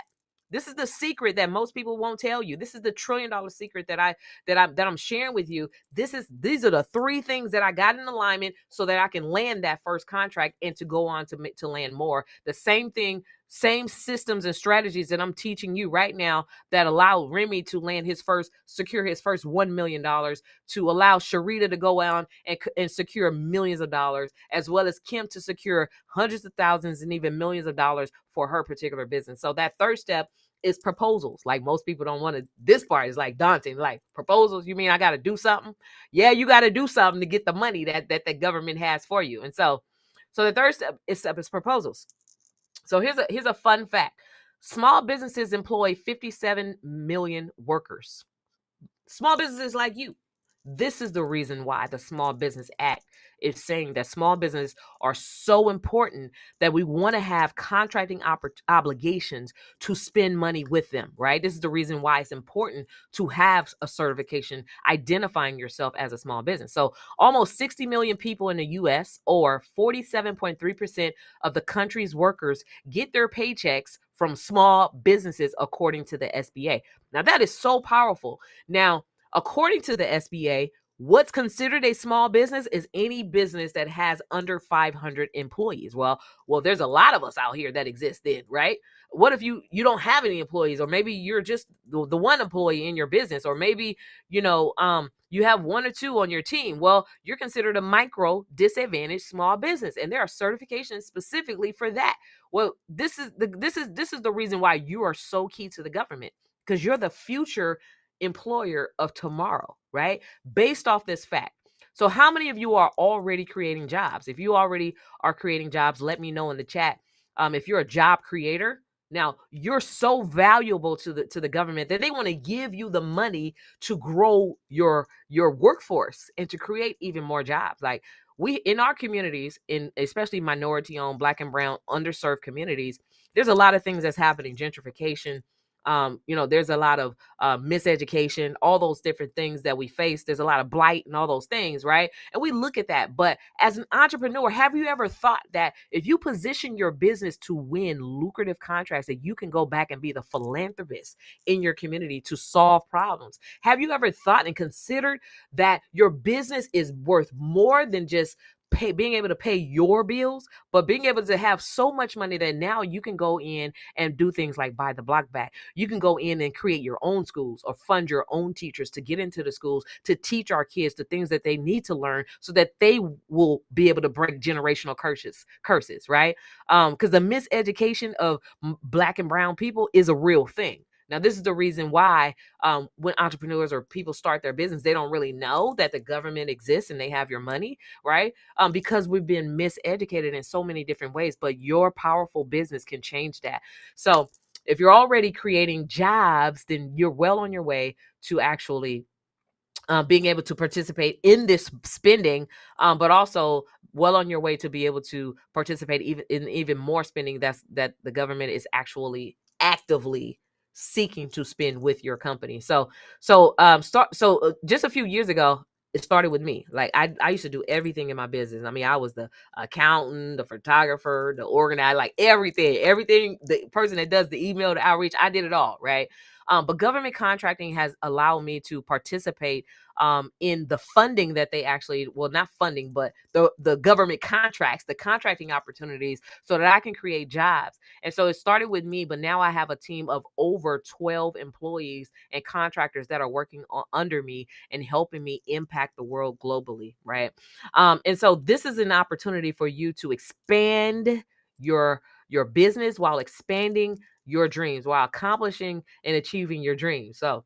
this is the secret that most people won't tell you. This is the $1 trillion secret that I'm sharing with you. These are the 3 things that I got in alignment so that I can land that first contract and to go on to land more. The same thing, same systems and strategies that I'm teaching you right now that allow Remy to secure his first $1 million, to allow Sharita to go on and secure millions of dollars, as well as Kim to secure hundreds of thousands and even millions of dollars for her particular business. So that third step is proposals. Like, most people don't want to, this part is like daunting. Like, proposals, you mean I got to do something? Yeah, you got to do something to get the money that the government has for you. And so the third step is proposals. So here's a fun fact. Small businesses employ 57 million workers. Small businesses like you. This is the reason why the Small Business Act is saying that small businesses are so important, that we want to have contracting obligations to spend money with them, right? This is the reason why it's important to have a certification identifying yourself as a small business. So almost 60 million people in the U.S., or 47.3% of the country's workers, get their paychecks from small businesses, according to the SBA. Now, that is so powerful. Now, according to the SBA, What's considered a small business is any business that has under 500 employees. Well, there's a lot of us out here that exist then, right? What if you don't have any employees, or maybe you're just the one employee in your business, or maybe you have one or two on your team? Well, you're considered a micro disadvantaged small business, and there are certifications specifically for that. Well, this is the reason why you are so key to the government, because you're the future employer of tomorrow, right? Based off this fact. So how many of you are already creating jobs? If you already are creating jobs, let me know in the chat. If you're a job creator, now you're so valuable to the government that they want to give you the money to grow your workforce and to create even more jobs. Like, we in our communities, in especially minority owned, Black and brown, underserved communities, there's a lot of things that's happening. Gentrification, there's a lot of miseducation, all those different things that we face. There's a lot of blight and all those things, right? And we look at that. But as an entrepreneur, have you ever thought that if you position your business to win lucrative contracts, that you can go back and be the philanthropist in your community to solve problems? Have you ever thought and considered that your business is worth more than just being able to pay your bills, but being able to have so much money that now you can go in and do things like buy the block back. You can go in and create your own schools or fund your own teachers to get into the schools to teach our kids the things that they need to learn so that they will be able to break generational curses, right? Because the miseducation of Black and brown people is a real thing. Now, this is the reason why when entrepreneurs or people start their business, they don't really know that the government exists and they have your money, right? Because we've been miseducated in so many different ways. But your powerful business can change that. So if you're already creating jobs, then you're well on your way to actually being able to participate in this spending, but also well on your way to be able to participate even more spending that the government is actually actively seeking to spend with your company. So just a few years ago, it started with me. Like, I used to do everything in my business. I mean, I was the accountant, the photographer, the organizer, like everything, the person that does the email, the outreach, I did it all, right? But government contracting has allowed me to participate in the funding that they actually, well, not funding, but the government contracts, the contracting opportunities, so that I can create jobs. And so it started with me, but now I have a team of over 12 employees and contractors that are working under me and helping me impact the world globally, right? And so this is an opportunity for you to expand your business while expanding your dreams, while accomplishing and achieving your dreams. So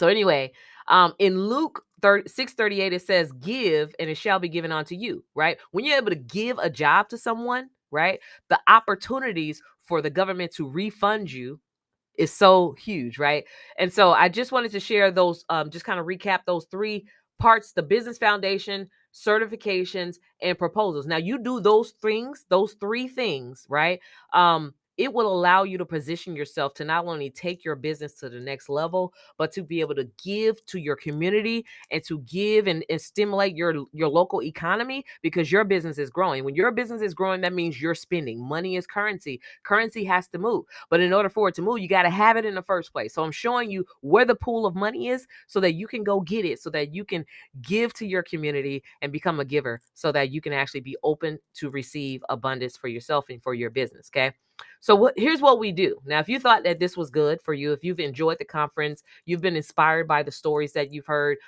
anyway, in Luke 6:38, it says, give and it shall be given unto you, right? When you're able to give a job to someone, right, the opportunities for the government to refund you is so huge, right? And so I just wanted to share those, just kind of recap those three parts: the business foundation, certifications, and proposals. Now, you do those three things, right? It will allow you to position yourself to not only take your business to the next level, but to be able to give to your community and to give and stimulate your local economy, because your business is growing. When your business is growing, that means you're spending. Money is currency. Currency has to move. But in order for it to move, you got to have it in the first place. So I'm showing you where the pool of money is so that you can go get it, so that you can give to your community and become a giver, so that you can actually be open to receive abundance for yourself and for your business. Okay. So here's what we do. Now, if you thought that this was good for you, if you've enjoyed the conference, you've been inspired by the stories that you've heard,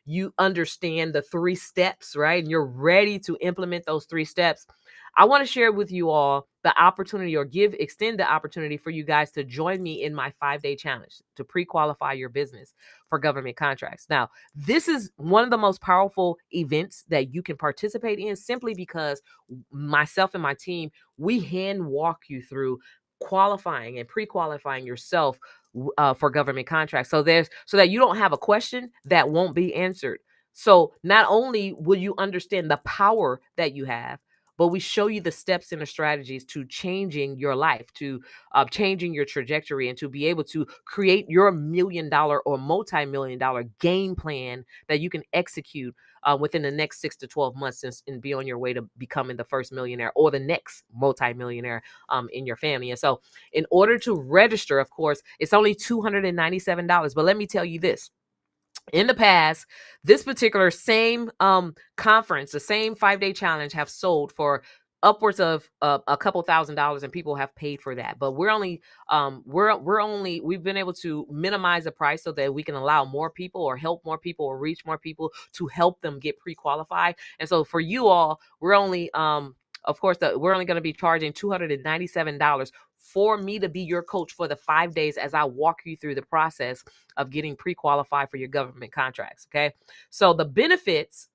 you understand the 3 steps, right? And you're ready to implement those 3 steps. I want to share with you all the opportunity, or extend the opportunity for you guys to join me in my 5-day challenge to pre-qualify your business for government contracts. Now, this is one of the most powerful events that you can participate in, simply because myself and my team, we hand walk you through qualifying and pre-qualifying yourself for government contracts. So that you don't have a question that won't be answered. So not only will you understand the power that you have, but we show you the steps and the strategies to changing your life, to changing your trajectory, and to be able to create your $1 million or multi-million-dollar game plan that you can execute within the next 6 to 12 months, and be on your way to becoming the first millionaire or the next multi-millionaire in your family. And so in order to register, of course, it's only $297. But let me tell you this. In the past, this particular same conference, the same 5-day challenge, have sold for upwards of a couple $1,000s, and people have paid for that. But we've been able to minimize the price so that we can allow more people, or help more people, or reach more people to help them get pre-qualified. And so for you all, we're only of course, we're only going to be charging $297 for me to be your coach for the 5 days as I walk you through the process of getting pre-qualified for your government contracts. Okay. So the benefits,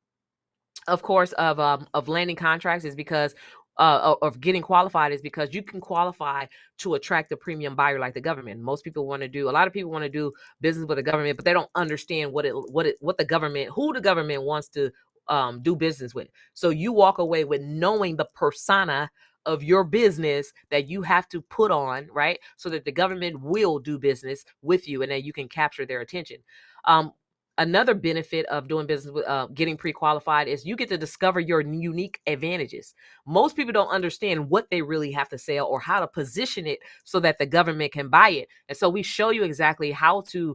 of course, of landing contracts is because of getting qualified is because you can qualify to attract a premium buyer like the government. A lot of people want to do business with the government, but they don't understand who the government wants to do business with. So you walk away with knowing the persona of your business that you have to put on, right? So that the government will do business with you and that you can capture their attention. Another benefit of doing business with getting pre-qualified is you get to discover your unique advantages. Most people don't understand what they really have to sell or how to position it so that the government can buy it. And so we show you exactly how to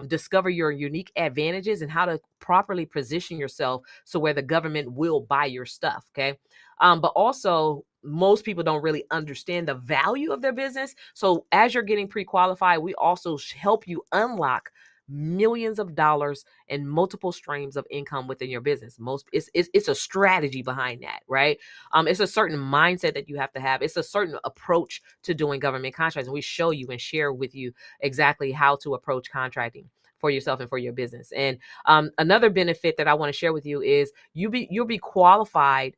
discover your unique advantages and how to properly position yourself so where the government will buy your stuff. Okay. But also, most people don't really understand the value of their business. So as you're getting pre-qualified, we also help you unlock millions of dollars and multiple streams of income within your business. It's a strategy behind that, right? It's a certain mindset that you have to have. It's a certain approach to doing government contracts, and we show you and share with you exactly how to approach contracting for yourself and for your business. And another benefit that I want to share with you is you'll be qualified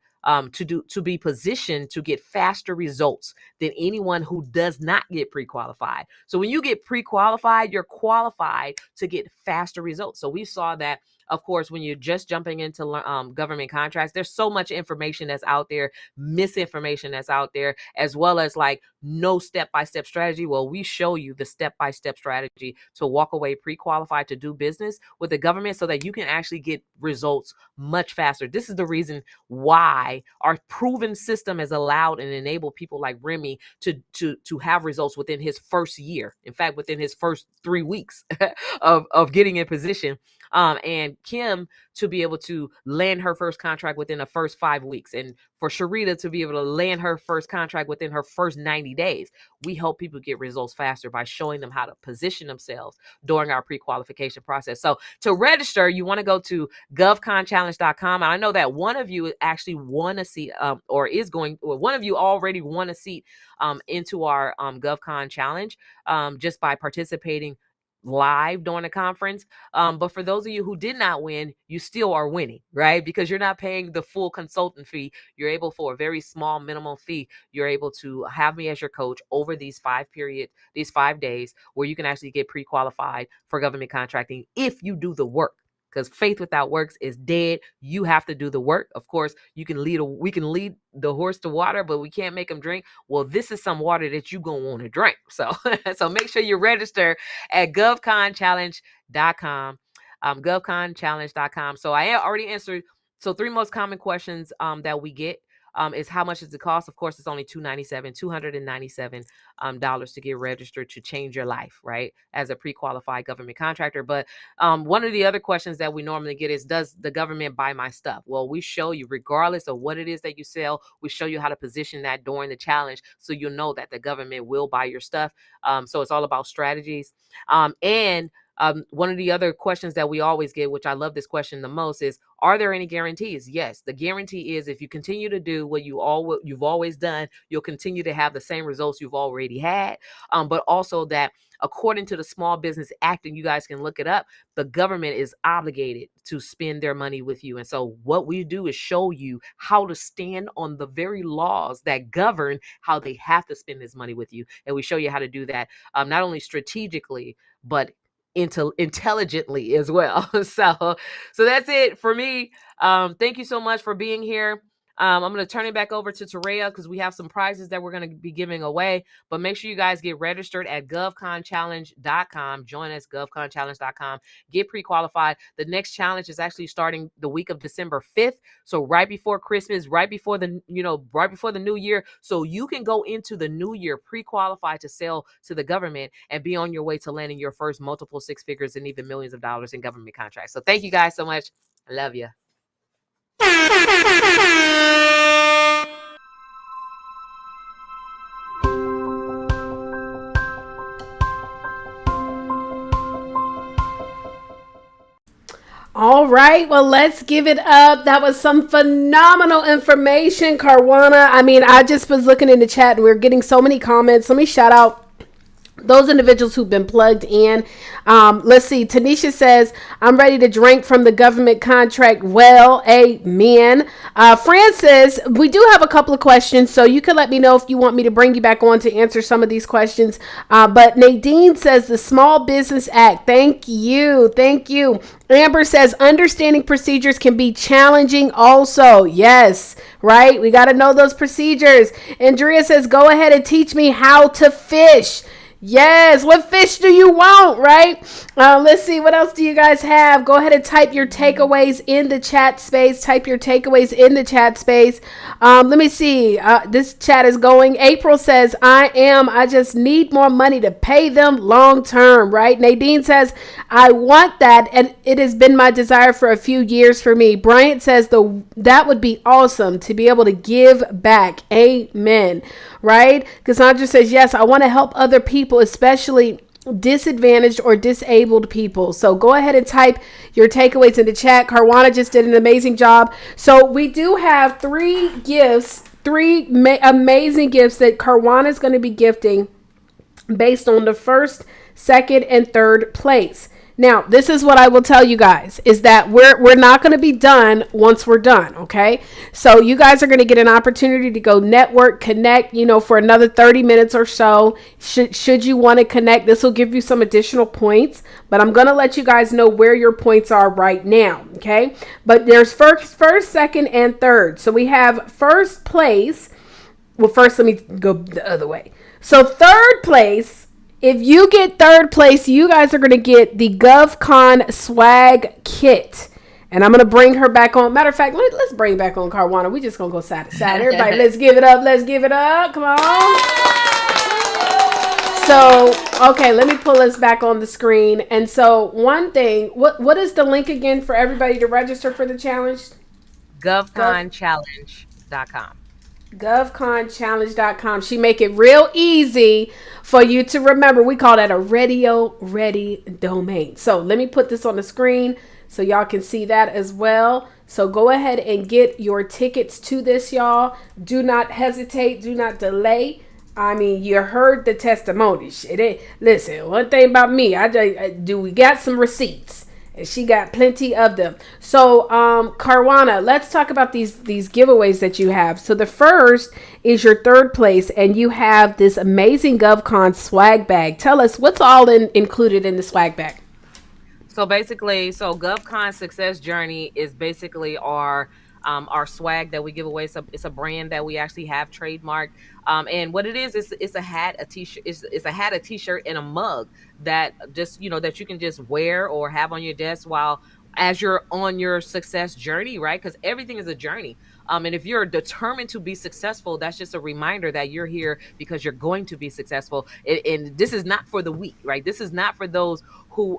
to be positioned to get faster results than anyone who does not get pre-qualified. So when you get pre-qualified, you're qualified to get faster results. So we saw that, of course, when you're just jumping into government contracts, there's so much information that's out there, misinformation that's out there, as well as like no step-by-step strategy. Well, we show you the step-by-step strategy to walk away pre-qualified to do business with the government so that you can actually get results much faster. This is the reason why our proven system has allowed and enabled people like Remy to have results within his first year. In fact, within his first 3 weeks of getting in position. And Kim to be able to land her first contract within the first 5 weeks. And for Sharita to be able to land her first contract within her first 90 days. We help people get results faster by showing them how to position themselves during our pre-qualification process. So to register, you want to go to govconchallenge.com. And I know that one of you actually won a seat one of you already won a seat into our GovCon Challenge just by participating live during the conference. But for those of you who did not win, you still are winning, right? Because you're not paying the full consultant fee. You're able, for a very small minimum fee, you're able to have me as your coach over these 5 days where you can actually get pre-qualified for government contracting if you do the work. Because faith without works is dead. You have to do the work. Of course, we can lead the horse to water, but we can't make him drink. Well, this is some water that you're going to want to drink. So, so make sure you register at govconchallenge.com, govconchallenge.com. So I already answered. So 3 most common questions that we get is how much does it cost? Of course, it's only $297 to get registered to change your life, right? As a pre-qualified government contractor. But one of the other questions that we normally get is, does the government buy my stuff? Well, we show you, regardless of what it is that you sell, we show you how to position that during the challenge so you'll know that the government will buy your stuff. So it's all about strategies. And one of the other questions that we always get, which I love this question the most, is, are there any guarantees? Yes, the guarantee is if you continue to do what you've always done, you'll continue to have the same results you've already had. But also that according to the Small Business Act, and you guys can look it up, the government is obligated to spend their money with you. And so what we do is show you how to stand on the very laws that govern how they have to spend this money with you. And we show you how to do that, not only strategically, but intelligently as well. So that's it for me. Thank you so much for being here. I'm going to turn it back over to Terea because we have some prizes that we're going to be giving away. But make sure you guys get registered at govconchallenge.com. Join us, govconchallenge.com. Get pre-qualified. The next challenge is actually starting the week of December 5th. So right before Christmas, right before the new year. So you can go into the new year pre-qualified to sell to the government and be on your way to landing your first multiple six figures and even millions of dollars in government contracts. So thank you guys so much. I love you. All right, well, let's give it up. That was some phenomenal information, Caruana. I mean, I just was looking in the chat and we're getting so many comments. Let me shout out those individuals who've been plugged in. Let's see. Tanisha says, I'm ready to drink from the government contract. Well, amen. Fran says, we do have a couple of questions, so you can let me know if you want me to bring you back on to answer some of these questions. But Nadine says, the Small Business Act. Thank you. Thank you. Amber says, understanding procedures can be challenging also. Yes, right? We got to know those procedures. Andrea says, go ahead and teach me how to fish. Yes, what fish do you want, right? Let's see, what else do you guys have? Go ahead and type your takeaways in the chat space. Type your takeaways in the chat space. Let me see. This chat is going. April says, I just need more money to pay them long term, right? Nadine says, I want that, and it has been my desire for a few years for me. Bryant says, that would be awesome to be able to give back. Amen. Right? Cassandra says, yes, I want to help other people, especially disadvantaged or disabled people. So go ahead and type your takeaways in the chat. Caruana just did an amazing job. So we do have three amazing gifts that Caruana is going to be gifting based on the first, second, and third place. Now, this is what I will tell you guys, is that we're not going to be done once we're done, okay? So you guys are going to get an opportunity to go network, connect, for another 30 minutes or so. Should you want to connect, this will give you some additional points, but I'm going to let you guys know where your points are right now, okay? But there's first, second, and third. So we have first place. Well, first, let me go the other way. So third place. If you get third place, you guys are going to get the Gov Con swag kit. And I'm going to bring her back on. Matter of fact, let's bring back on Caruana. We just going to go side to side. Everybody, let's give it up. Let's give it up. Come on. So, okay, let me pull us back on the screen. And so one thing, what is the link again for everybody to register for the challenge? GovConChallenge.com. GovConChallenge.com. She make it real easy for you to remember. We call that a radio ready domain. So let me put this on the screen so y'all can see that as well. So go ahead and get your tickets to this, y'all. Do not hesitate. Do not delay. I mean, you heard the testimony. Listen, one thing about me, we got some receipts. And she got plenty of them. So, Caruana, let's talk about these giveaways that you have. So the first is your third place, and you have this amazing GovCon swag bag. Tell us what's all included in the swag bag. So basically, GovCon Success Journey is basically our swag that we give away. It's a brand that we actually have trademarked. And what it is it's a hat, a t-shirt, it's a hat, a t-shirt, and a mug that just, that you can just wear or have on your desk as you're on your success journey, right? Because everything is a journey. And if you're determined to be successful, that's just a reminder that you're here because you're going to be successful. And this is not for the weak, right? This is not for those who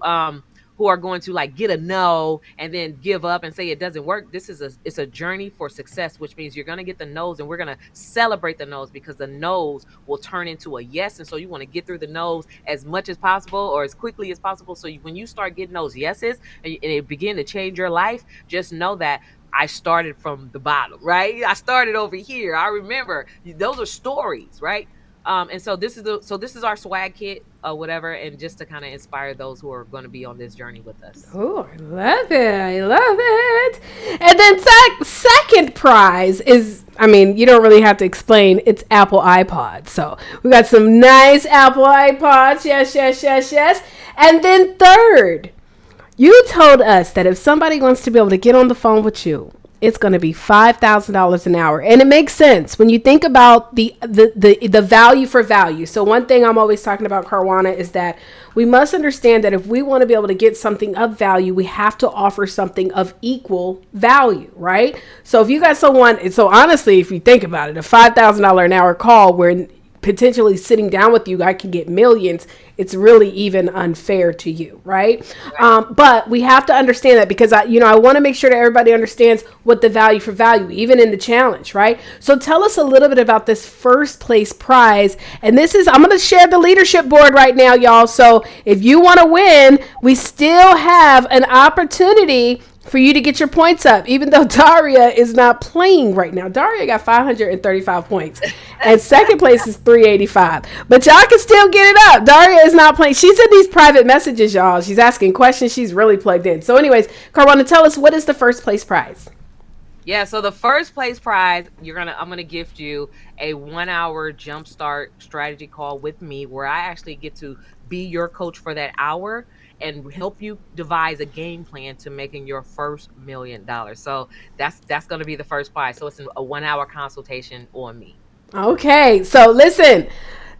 are going to get a no and then give up and say it doesn't work. It's a journey for success, which means you're going to get the no's, and we're going to celebrate the no's because the no's will turn into a yes. And so you want to get through the no's as much as possible or as quickly as possible. So when you start getting those yeses and it begin to change your life, just know that I started from the bottom, right? I started over here. I remember those are stories, right? And so this is our swag kit or whatever, and just to kind of inspire those who are going to be on this journey with us. Oh, I love it. And then second prize is, you don't really have to explain, it's Apple iPods. So we got some nice Apple iPods. Yes. And then third, you told us that if somebody wants to be able to get on the phone with you it's going to be $5,000 an hour. And it makes sense when you think about the value for value. So one thing I'm always talking about, Carwana, is that we must understand that if we want to be able to get something of value, we have to offer something of equal value, right? So if you got someone, so honestly, if you think about it, a $5,000 an hour call where potentially sitting down with you, I can get millions. It's really even unfair to you, right? But we have to understand that, because I want to make sure that everybody understands what the value for value, even in the challenge, right? So tell us a little bit about this first place prize. And I'm going to share the leadership board right now, y'all. So if you want to win, we still have an opportunity for you to get your points up, even though Daria is not playing right now. Daria got 535 points, and second place is 385. But y'all can still get it up. Daria is not playing. She's in these private messages, y'all. She's asking questions. She's really plugged in. So anyways, Carwana, tell us, what is the first place prize? Yeah, so the first place prize, I'm gonna gift you a 1-hour JumpStart strategy call with me, where I actually get to be your coach for that hour and help you devise a game plan to making your first $1 million. So that's gonna be the first prize. So it's a 1-hour consultation on me. Okay, so listen,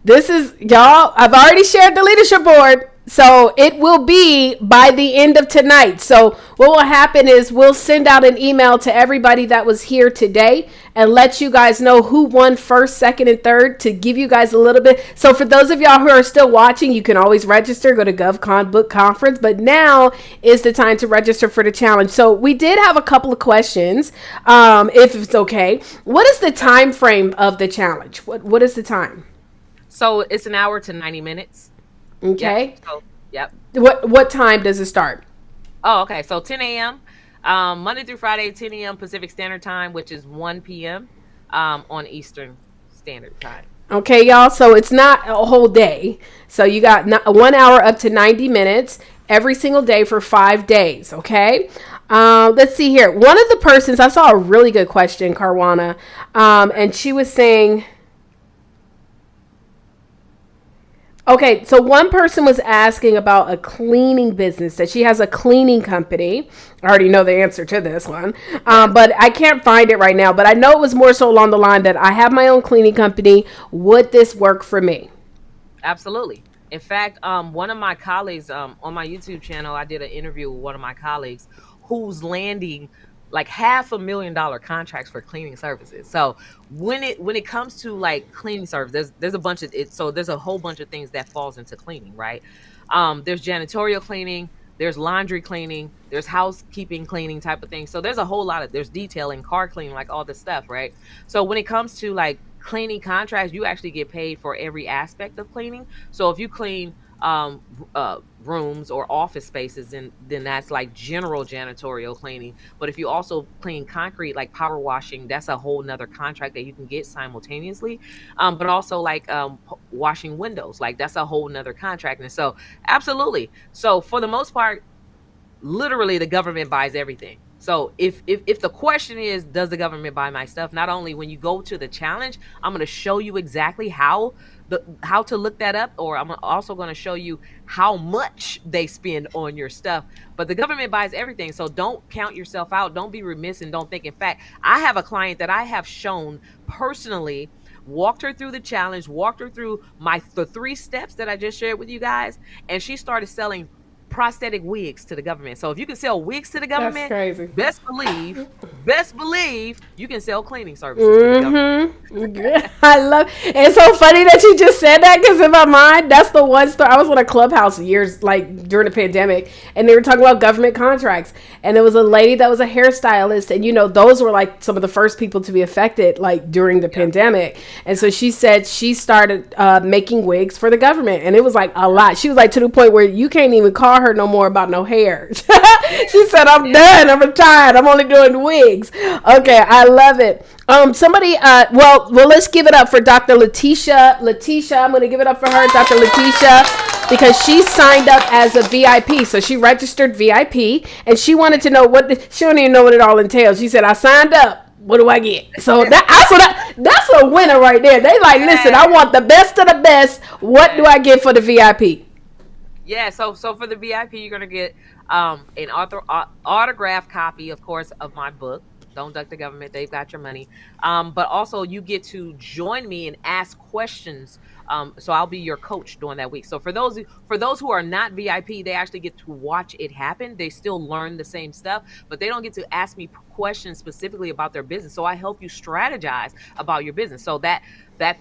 this is, y'all, I've already shared the leadership board. So it will be by the end of tonight. So what will happen is we'll send out an email to everybody that was here today and let you guys know who won first, second, and third, to give you guys a little bit. So for those of y'all who are still watching, you can always register, go to Gov Con Book Conference. But now is the time to register for the challenge. So we did have a couple of questions, if it's okay. What is the time frame of the challenge? What is the time? So it's an hour to 90 minutes. Okay. Yep. What time does it start? Oh, okay. So 10 a.m. Monday through Friday, 10 a.m. Pacific Standard Time, which is 1 p.m. On Eastern Standard Time. Okay, y'all. So it's not a whole day. So you got 1 hour up to 90 minutes every single day for 5 days. Okay. Let's see here. One of the persons, I saw a really good question, Carwana, and she was saying, okay, so one person was asking about a cleaning business, that she has a cleaning company. I already know the answer to this one, but I can't find it right now. But I know it was more so along the line that I have my own cleaning company. Would this work for me? Absolutely. In fact, one of my colleagues on my YouTube channel, I did an interview with one of my colleagues who's landing like $500,000 contracts for cleaning services. So when it comes to like cleaning service, there's a bunch of it. So there's a whole bunch of things that falls into cleaning, right? There's janitorial cleaning, there's laundry cleaning, there's housekeeping cleaning type of thing. So there's a whole lot of, there's detailing, car cleaning, like all this stuff, right? So when it comes to like cleaning contracts, you actually get paid for every aspect of cleaning. So if you clean rooms or office spaces, and then that's like general janitorial cleaning. But if you also clean concrete, like power washing, that's a whole nother contract that you can get simultaneously. But also like washing windows, like that's a whole nother contract. And so absolutely. So for the most part, literally the government buys everything. So if the question is, does the government buy my stuff? Not only when you go to the challenge, I'm going to show you exactly how to look that up, or I'm also going to show you how much they spend on your stuff. But the government buys everything. So don't count yourself out. Don't be remiss and don't think. In fact, I have a client that I have shown personally, walked her through the challenge, walked her through the 3 steps that I just shared with you guys, and she started selling prosthetic wigs to the government. So if you can sell wigs to the government, that's crazy. best believe you can sell cleaning services to the government. I love it's so funny that you just said that, because in my mind, that's the one story. I was on a Clubhouse years, like during the pandemic, and they were talking about government contracts, and there was a lady that was a hairstylist, and those were like some of the first people to be affected like during the pandemic. And so she said she started making wigs for the government, and it was like a lot. She was like to the point where you can't even call her no more about no hair. She said, I'm done, I'm retired, I'm only doing wigs. Okay, I love it. Somebody well let's give it up for Dr. Letitia. I'm going to give it up for her, Dr. Letitia, because she signed up as a VIP. So she registered VIP, and she wanted to know she don't even know what it all entails. She said, I signed up, what do I get? So that's a winner right there. They like, listen, I want the best of the best. What do I get for the VIP? Yeah, so for the VIP, you're gonna get an autographed copy, of course, of my book. Don't duck the government. They've got your money. But also you get to join me and ask questions. So I'll be your coach during that week. So for those who are not VIP, they actually get to watch it happen. They still learn the same stuff, but they don't get to ask me questions specifically about their business. So I help you strategize about your business. So that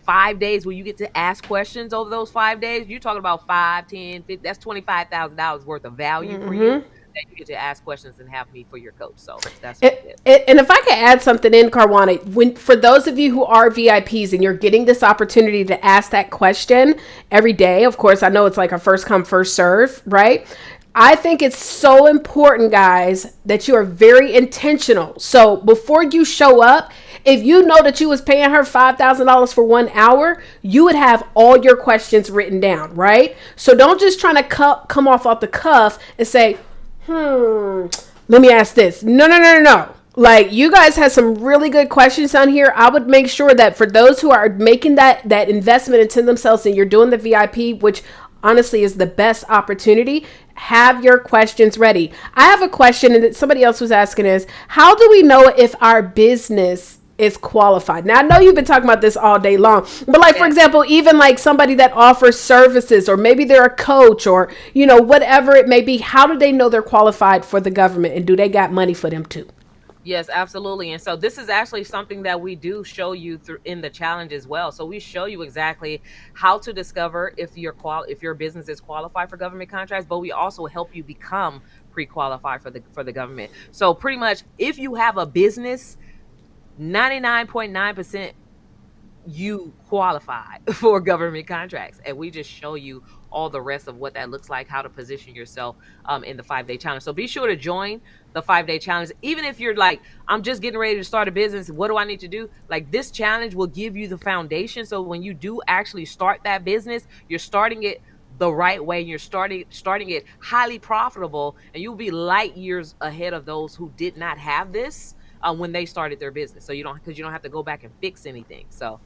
5 days where you get to ask questions over those 5 days, you're talking about 5, 10, 50, that's $25,000 worth of value for you, that you get to ask questions and have me for your coach. So that's what it is. And if I could add something in, Carwana, for those of you who are VIPs and you're getting this opportunity to ask that question every day, of course, I know it's like a first come, first serve, right? I think it's so important, guys, that you are very intentional. So before you show up, if you know that you was paying her $5,000 for 1 hour, you would have all your questions written down, right? So don't just try to come off the cuff and say, let me ask this. No. Like, you guys have some really good questions on here. I would make sure that for those who are making that investment into themselves and you're doing the VIP, which honestly is the best opportunity, have your questions ready. I have a question and that somebody else was asking is, how do we know if our business is qualified? Now, I know you've been talking about this all day long, but like, for example, even like somebody that offers services, or maybe they're a coach, or, whatever it may be, how do they know they're qualified for the government, and do they got money for them too? Yes, absolutely. And so this is actually something that we do show you through in the challenge as well. So we show you exactly how to discover if your business is qualified for government contracts, but we also help you become pre-qualified for the government. So pretty much, if you have a business, 99.9% you qualify for government contracts, and we just show you all the rest of what that looks like, how to position yourself in the 5-day challenge. So be sure to join the 5-day challenge. Even if you're like, I'm just getting ready to start a business, what do I need to do? Like, this challenge will give you the foundation, so when you do actually start that business, you're starting it the right way. You're starting it highly profitable, and you'll be light years ahead of those who did not have this when they started their business. So you don't have to go back and fix anything. So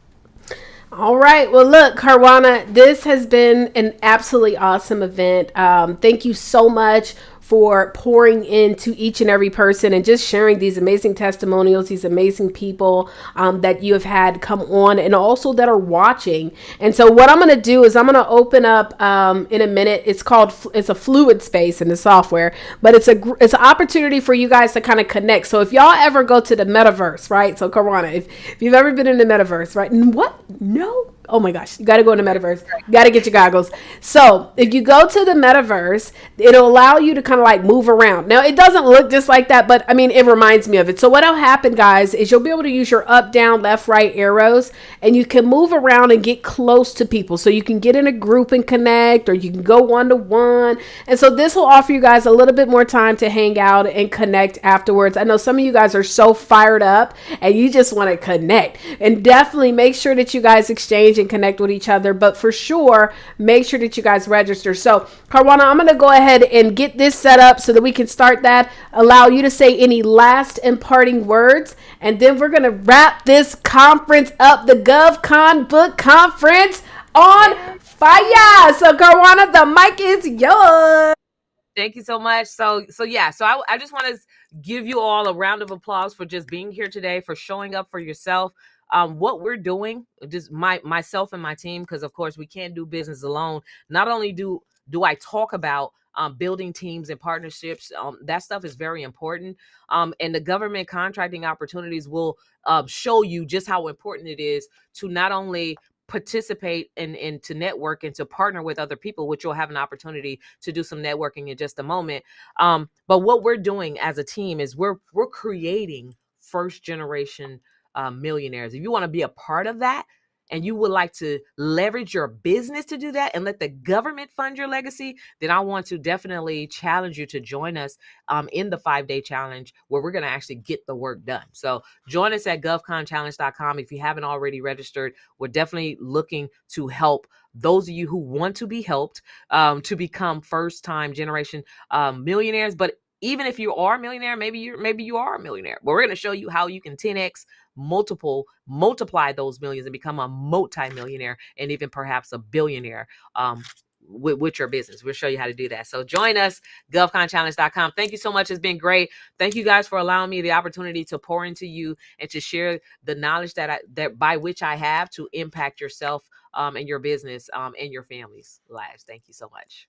all right. Well, look, Carwana, this has been an absolutely awesome event. Thank you so much for pouring into each and every person and just sharing these amazing testimonials, these amazing people that you have had come on and also that are watching. And so what I'm going to do is I'm going to open up in a minute. It's a fluid space in the software, but it's an opportunity for you guys to kind of connect. So if y'all ever go to the metaverse, right? So Carwana, if you've ever been in the metaverse, right? What? No? Oh my gosh, you got to go in the metaverse. You got to get your goggles. So if you go to the metaverse, it'll allow you to kind of like move around. Now, it doesn't look just like that, but I mean, it reminds me of it. So what'll happen, guys, is you'll be able to use your up, down, left, right arrows, and you can move around and get close to people. So you can get in a group and connect, or you can go one-to-one. And so this will offer you guys a little bit more time to hang out and connect afterwards. I know some of you guys are so fired up and you just want to connect, and definitely make sure that you guys exchange and connect with each other, but for sure make sure that you guys register. So Carwana, I'm going to go ahead and get this set up so that we can start that, allow you to say any last and parting words, and then we're going to wrap this conference up, the Gov Con Book Conference, on fire. So Carwana, the mic is yours. Thank you so much. So I just want to give you all a round of applause for just being here today, for showing up for yourself. What we're doing, just myself and my team, because of course we can't do business alone. Not only do I talk about building teams and partnerships, that stuff is very important. And the government contracting opportunities will show you just how important it is to not only participate and to network and to partner with other people, which you'll have an opportunity to do some networking in just a moment. But what we're doing as a team is we're creating first generation millionaires. If you want to be a part of that and you would like to leverage your business to do that and let the government fund your legacy, then I want to definitely challenge you to join us in the 5-day challenge, where we're going to actually get the work done. So join us at govconchallenge.com. If you haven't already registered, we're definitely looking to help those of you who want to be helped to become first time generation millionaires. But even if you are a millionaire, maybe you are a millionaire, but we're going to show you how you can 10x multiply those millions and become a multi-millionaire and even perhaps a billionaire with your business. We'll show you how to do that. So join us, govconchallenge.com. Thank you so much. It's been great. Thank you guys for allowing me the opportunity to pour into you and to share the knowledge that by which I have to impact yourself and your business and your family's lives. Thank you so much.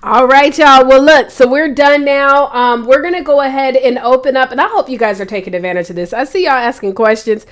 All right, y'all. Well, look, so we're done now. We're going to go ahead and open up, and I hope you guys are taking advantage of this. I see y'all asking questions.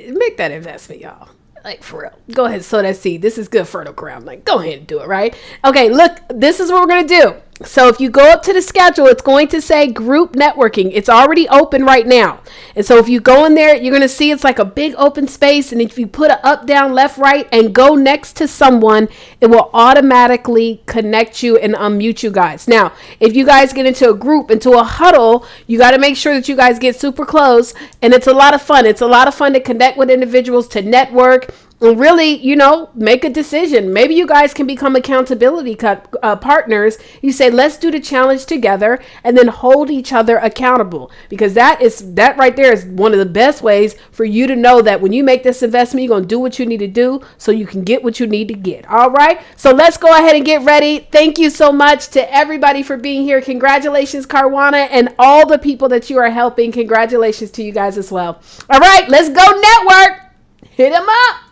Make that investment, y'all. Like, for real. Go ahead and sow that seed. This is good fertile ground. Like, go ahead and do it, right? Okay, look, this is what we're going to do. So if you go up to the schedule, it's going to say group networking. It's already open right now. And so if you go in there, you're going to see it's like a big open space. And if you put an up, down, left, right, and go next to someone, it will automatically connect you and unmute you guys. Now, if you guys get into a group, into a huddle, you got to make sure that you guys get super close. And it's a lot of fun. It's a lot of fun to connect with individuals, to network, and really, you know, make a decision. Maybe you guys can become accountability partners. You say, let's do the challenge together and then hold each other accountable, because that right there is one of the best ways for you to know that when you make this investment, you're going to do what you need to do so you can get what you need to get. All right. So let's go ahead and get ready. Thank you so much to everybody for being here. Congratulations, Caruana, and all the people that you are helping. Congratulations to you guys as well. All right. Let's go network. Hit them up.